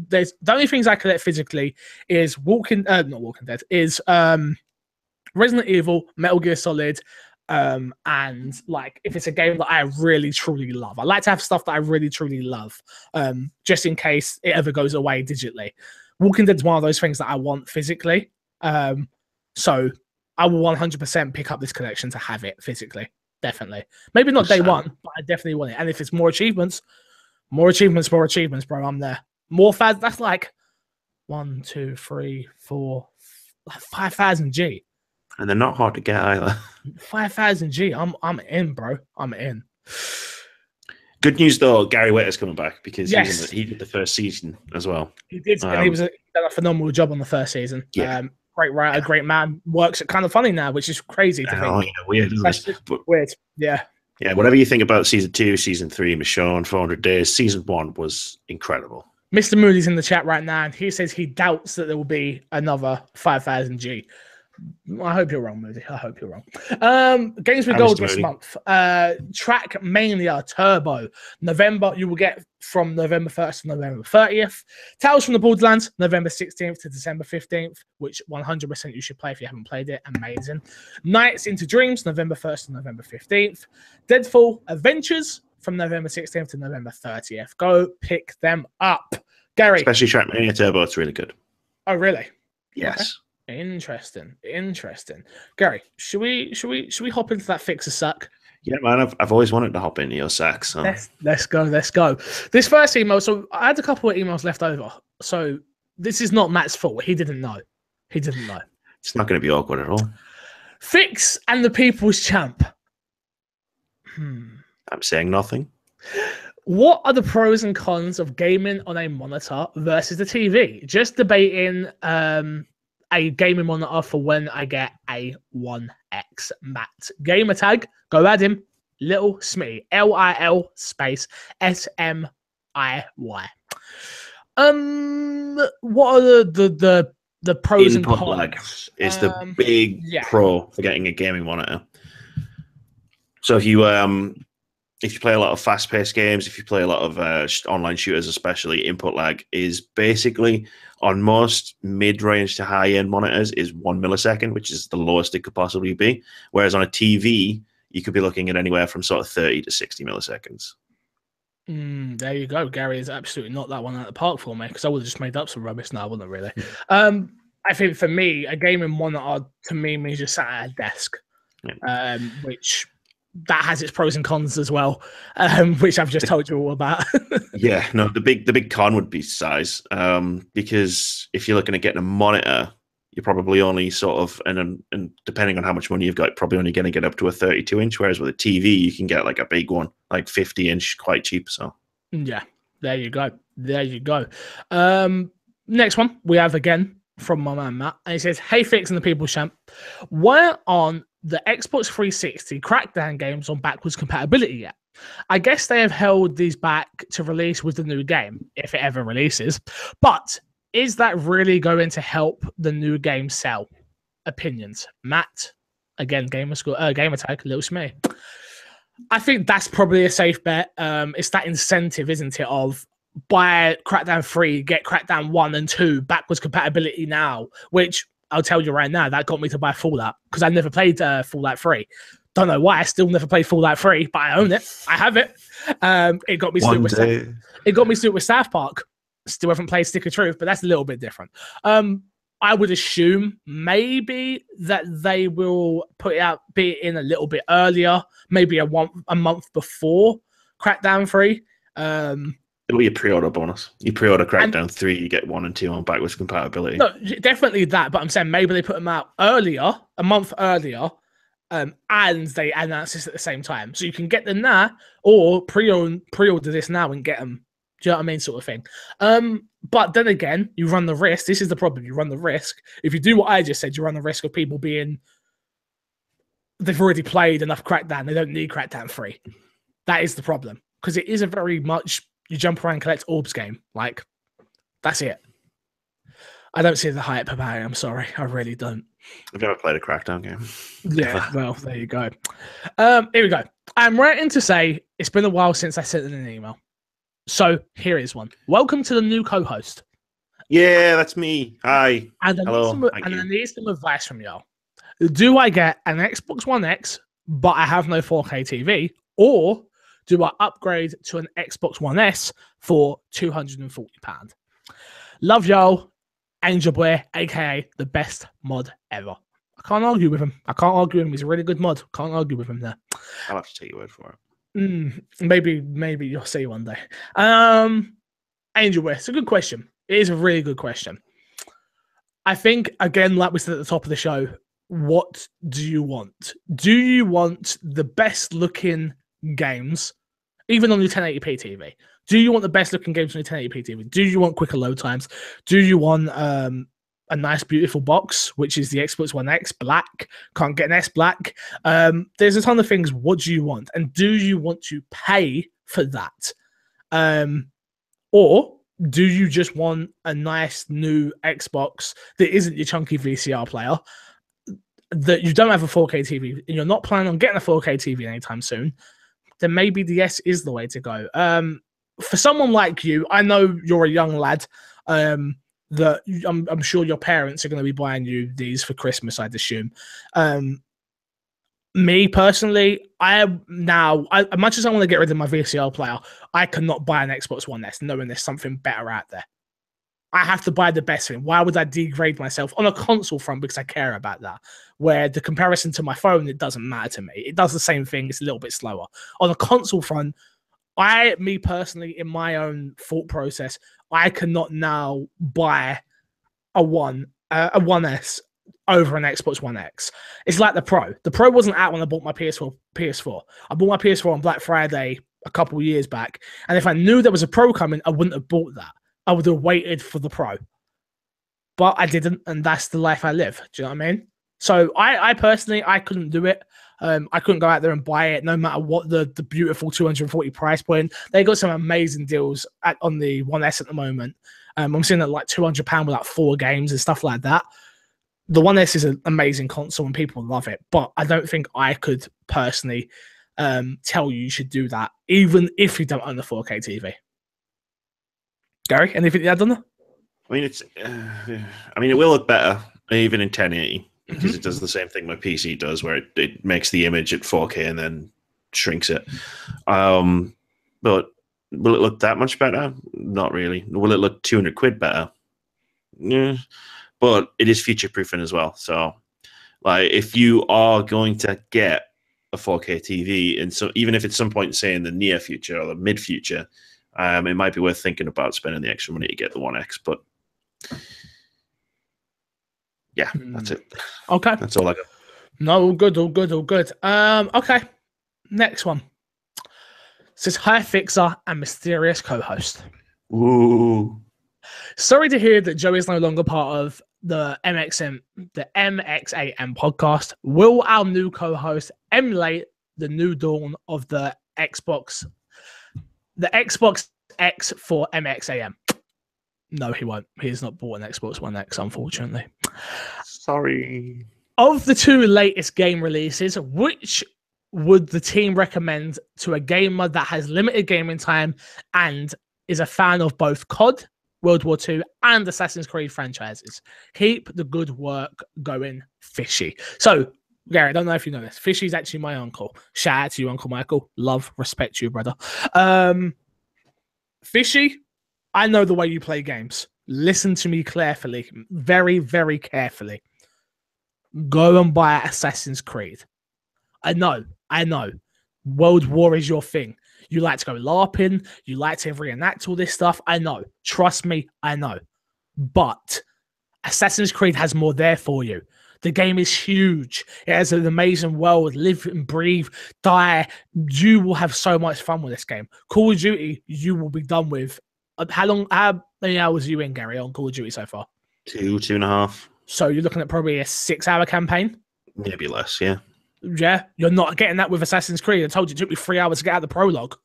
The only things I collect physically is not Walking Dead, is Resident Evil, Metal Gear Solid, and like if it's a game that I really truly love. I like to have stuff that I really truly love, just in case it ever goes away digitally. Walking Dead's one of those things that I want physically, so I will 100% pick up this collection to have it physically. Definitely. Maybe not day one, but I definitely want it. And if it's more achievements, bro. I'm there. More fads. That's like 1, 2, 3, 4, like 5,000 G. And they're not hard to get either. 5,000 G. I'm in, bro. I'm in. Good news though, Gary Whitta's coming back because he did the first season as well. He did. And he done a phenomenal job on the first season. Yeah. Great writer, great man. Works at Kind of Funny now, which is crazy to think. Oh, yeah, weird, isn't it? But, weird, yeah. Yeah, whatever you think about season 2, season 3, Michonne, 400 Days, season 1 was incredible. Mr. Moody's in the chat right now, and he says he doubts that there will be another 5000 G. I hope you're wrong, Moody. I hope you're wrong. Games with Hi, gold Mr. this Moody. month. Trackmania Turbo. November, you will get from November 1st to November 30th. Tales from the Borderlands, November 16th to December 15th, which 100% you should play if you haven't played it. Amazing. Nights into Dreams, November 1st to November 15th. Deadfall Adventures from November 16th to November 30th. Go pick them up. Gary. Especially Trackmania Turbo, it's really good. Oh, really? Yes. Okay. Interesting. Gary, should we hop into that fix a suck? Yeah, man, I've always wanted to hop into your sack. So Let's go. This first email, so I had a couple of emails left over. So this is not Matt's fault. He didn't know. it's not going to be awkward at all. Fix and the People's Champ. I'm saying nothing. What are the pros and cons of gaming on a monitor versus the TV? Just debating a gaming monitor for when I get a 1X. Matt. Gamer tag, go at him. Little Smitty. LIL space SMIY. What are the pros and Input cons? lag is the big pro for getting a gaming monitor. So if you play a lot of fast-paced games, if you play a lot of online shooters, especially, input lag is basically on most mid-range to high-end monitors is 1 millisecond, which is the lowest it could possibly be. Whereas on a TV, you could be looking at anywhere from sort of 30 to 60 milliseconds. There you go. Gary is absolutely not that one at the park for me, because I would have just made up some rubbish. No, I wouldn't really. I think for me, a gaming monitor to me means you're sat at a desk, which that has its pros and cons as well, which I've just told you all about. Yeah, no, the big con would be size, because if you're looking at getting a monitor, you're probably only sort of, and depending on how much money you've got, probably only going to get up to a 32-inch, whereas with a TV, you can get like a big one, like 50-inch, quite cheap. So yeah, there you go. Next one we have again from my man Matt, and he says, "Hey, Fix and the People's Champ, why on the Xbox 360 Crackdown games on backwards compatibility yet? I guess they have held these back to release with the new game, if it ever releases. But is that really going to help the new game sell? Opinions." Matt, again, Gamer Tag, Little Smee. I think that's probably a safe bet. It's that incentive, isn't it, of buy Crackdown 3, get Crackdown 1 and 2 backwards compatibility now, which I'll tell you right now, that got me to buy Fallout, because I never played Fallout 3. Don't know why. I still never played Fallout 3, but I own it. I have it. It got me suited with South Park. Still haven't played Stick of Truth, but that's a little bit different. I would assume maybe that they will put it out, be it in a little bit earlier, maybe a month before Crackdown 3. It'll be a pre-order bonus. You pre-order Crackdown 3, you get 1 and 2 on backwards compatibility. No, definitely that, but I'm saying maybe they put them out earlier, a month earlier, and they announce this at the same time. So you can get them now, or pre-order this now and get them. Do you know what I mean? Sort of thing. But then again, you run the risk. This is the problem. You run the risk. If you do what I just said, you run the risk of people being, they've already played enough Crackdown. They don't need Crackdown 3. That is the problem. Because it is a very much, you jump around, collect orbs game. Like, that's it. I don't see the hype about it. I'm sorry. I really don't. I've never played a Crackdown game. Yeah, well, there you go. Here we go. I'm writing to say it's been a while since I sent in an email. So here is one. Welcome to the new co-host. Yeah, that's me. Hi. And I need some advice from y'all. Do I get an Xbox One X, but I have no 4K TV, or do I upgrade to an Xbox One S for £240? Love y'all, Angel Boy, aka the best mod ever. I can't argue with him. He's a really good mod. Can't argue with him there. I'll have to take your word for it. Maybe you'll see one day. Angel Boy, it's a good question. It is a really good question. I think, again, like we said at the top of the show, what do you want? Do you want the best looking games, even on your 1080p TV? Do you want the best looking games on your 1080p TV? Do you want quicker load times? Do you want a nice, beautiful box, which is the Xbox One X black? Can't get an S black. There's a ton of things. What do you want? And do you want to pay for that? Or Do you just want a nice new Xbox that isn't your chunky VCR player, that you don't have a 4K TV, and you're not planning on getting a 4K TV anytime soon? Then maybe the S is the way to go. For someone like you, I know you're a young lad. That I'm sure your parents are going to be buying you these for Christmas, I'd assume. Me personally, as much as I want to get rid of my VCR player, I cannot buy an Xbox One S knowing there's something better out there. I have to buy the best thing. Why would I degrade myself on a console front because I care about that? Where the comparison to my phone, it doesn't matter to me. It does the same thing. It's a little bit slower. On a console front, me personally, in my own thought process, I cannot now buy a 1S over an Xbox One X. It's like the Pro. The Pro wasn't out when I bought my PS4. I bought my PS4 on Black Friday a couple of years back, and if I knew there was a Pro coming, I wouldn't have bought that. I would have waited for the Pro. But I didn't, and that's the life I live. Do you know what I mean? So I personally, I couldn't do it. I couldn't go out there and buy it, no matter what the beautiful 240 price point. They got some amazing deals on the 1S at the moment. I'm seeing that like £200 with like 4 games and stuff like that. The 1S is an amazing console and people love it, but I don't think I could personally tell you should do that, even if you don't own the 4K TV. Gary, anything to add on that? I mean, it will look better even in 1080 because it does the same thing my PC does, where it makes the image at 4K and then shrinks it. But will it look that much better? Not really. Will it look 200 quid better? Yeah. But it is future proofing as well. So, like, if you are going to get a 4K TV, and so even if it's some point, say in the near future or the mid future, it might be worth thinking about spending the extra money to get the 1X. But yeah, that's it. Okay, that's all I got. No, all good. Okay, next one. It says, hi, Fixer and mysterious co-host. Ooh. Sorry to hear that Joe is no longer part of the MXAM podcast. Will our new co-host emulate the new dawn of the Xbox X for MXAM? No, he won't. He has not bought an Xbox One X, unfortunately. Sorry. Of the 2 latest game releases, which would the team recommend to a gamer that has limited gaming time and is a fan of both COD, World War II, and Assassin's Creed franchises? Keep the good work going, Fishy. So, Gary, I don't know if you know this. Fishy's actually my uncle. Shout out to you, Uncle Michael. Love, respect you, brother. Fishy, I know the way you play games. Listen to me carefully. Very, very carefully. Go and buy Assassin's Creed. I know. World War is your thing. You like to go LARPing. You like to reenact all this stuff. I know. Trust me, I know. But Assassin's Creed has more there for you. The game is huge. It has an amazing world. Live and breathe, die. You will have so much fun with this game. Call of Duty, you will be done with. How many hours are you in, Gary, on Call of Duty so far? 2.5. So you're looking at probably a 6-hour campaign? Maybe less, yeah. Yeah, you're not getting that with Assassin's Creed. I told you it took me 3 hours to get out the prologue.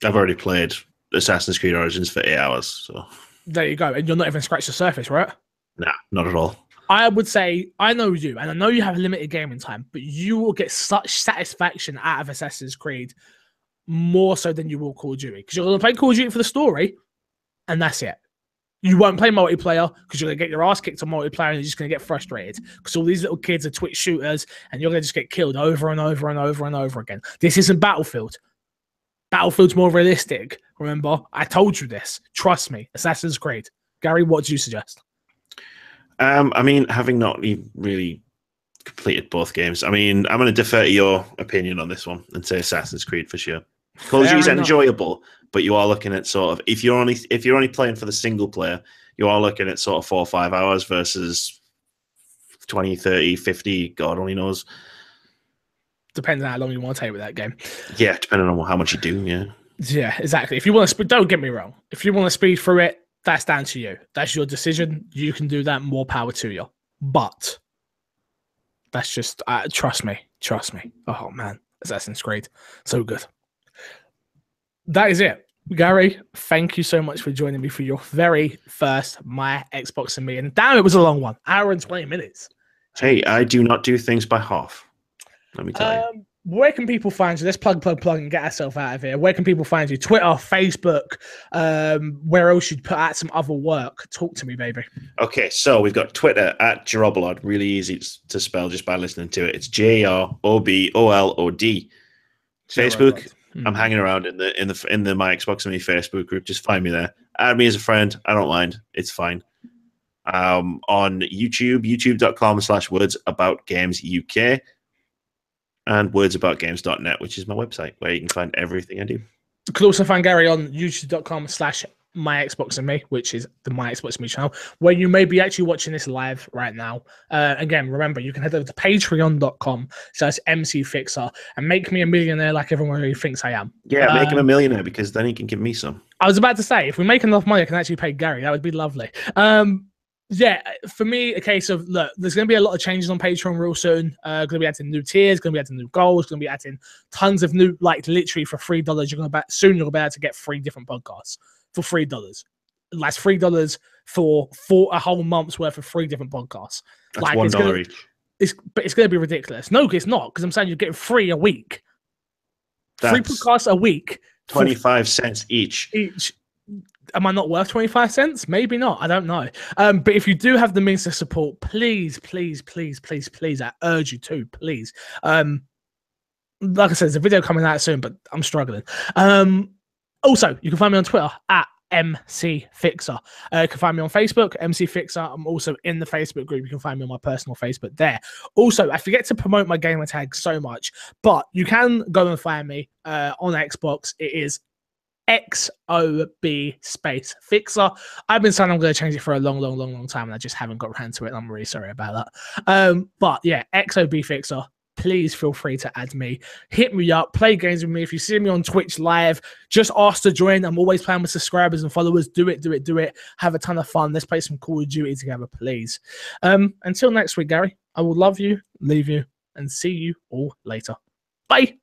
I've already played Assassin's Creed Origins for 8 hours, so there you go. And you're not even scratched the surface, right? Nah, not at all. I would say, I know you, and I know you have limited gaming time, but you will get such satisfaction out of Assassin's Creed more so than you will Call of Duty. Because you're going to play Call of Duty for the story, and that's it. You won't play multiplayer because you're going to get your ass kicked on multiplayer and you're just going to get frustrated because all these little kids are Twitch shooters and you're going to just get killed over and over and over and over again. This isn't Battlefield. Battlefield's more realistic. Remember, I told you this. Trust me. Assassin's Creed. Gary, what do you suggest? I mean, having not really completed both games, I mean, I'm going to defer to your opinion on this one and say Assassin's Creed for sure. Call of Duty is enjoyable, but you are looking at sort of if you're only playing for the single player, you are looking at sort of 4 or 5 hours versus 20, 30, 50, God only knows. Depends on how long you want to take with that game. Yeah, depending on how much you do, yeah. Yeah, exactly. If you want to speed, don't get me wrong. If you want to speed through it, that's down to you. That's your decision. You can do that. More power to you. But that's just trust me. Oh man, Assassin's Creed, so good. That is it. Gary, thank you so much for joining me for your very first My Xbox and Me. And damn, it was a long one, hour and 20 minutes. Hey, I do not do things by half. Let me tell you. Where can people find you? Let's plug and get ourselves out of here. Where can people find you? Twitter, Facebook, where else you'd put out some other work? Talk to me, baby. Okay, so we've got Twitter at Jarobolod. Really easy to spell just by listening to it. It's JROBOLOD. Facebook, I'm hanging around in the My Xbox and Me Facebook group. Just find me there. Add me as a friend. I don't mind. It's fine. On YouTube, youtube.com/wordsaboutgamesuk. And wordsaboutgames.net, which is my website where you can find everything I do. You can also find Gary on youtube.com/myxboxandme, which is the My Xbox and Me channel, where you may be actually watching this live right now. Again, remember, you can head over to patreon.com/MCFixer and make me a millionaire like everyone really thinks I am. Yeah, make him a millionaire because then he can give me some. I was about to say, if we make enough money, I can actually pay Gary. That would be lovely. Yeah, for me, a case of, look, there's going to be a lot of changes on Patreon real soon. Going to be adding new tiers, going to be adding new goals, going to be adding tons of new, like literally for $3. You're going to soon you'll be able to get 3 different podcasts for $3. That's $3 for a whole month's worth of 3 different podcasts. That's like $1 each. But it's going to be ridiculous. No, it's not, because I'm saying you're getting 3 a week. That's 3 podcasts a week. 25 cents each. Am I not worth 25 cents? Maybe not. I don't know. But if you do have the means to support, please, I urge you to, please. Like I said, there's a video coming out soon, but I'm struggling. Also, you can find me on Twitter at MCFixer. You can find me on Facebook, MCFixer. I'm also in the Facebook group. You can find me on my personal Facebook there. Also, I forget to promote my gamer tag so much, but you can go and find me on Xbox. It is XOB space Fixer. I've been saying I'm going to change it for a long time, and I just haven't got around to it. And I'm really sorry about that. But yeah, XOB Fixer. Please feel free to add me. Hit me up. Play games with me. If you see me on Twitch live, just ask to join. I'm always playing with subscribers and followers. Do it. Have a ton of fun. Let's play some Call of Duty together, please. Until next week, Gary, I will love you, leave you, and see you all later. Bye.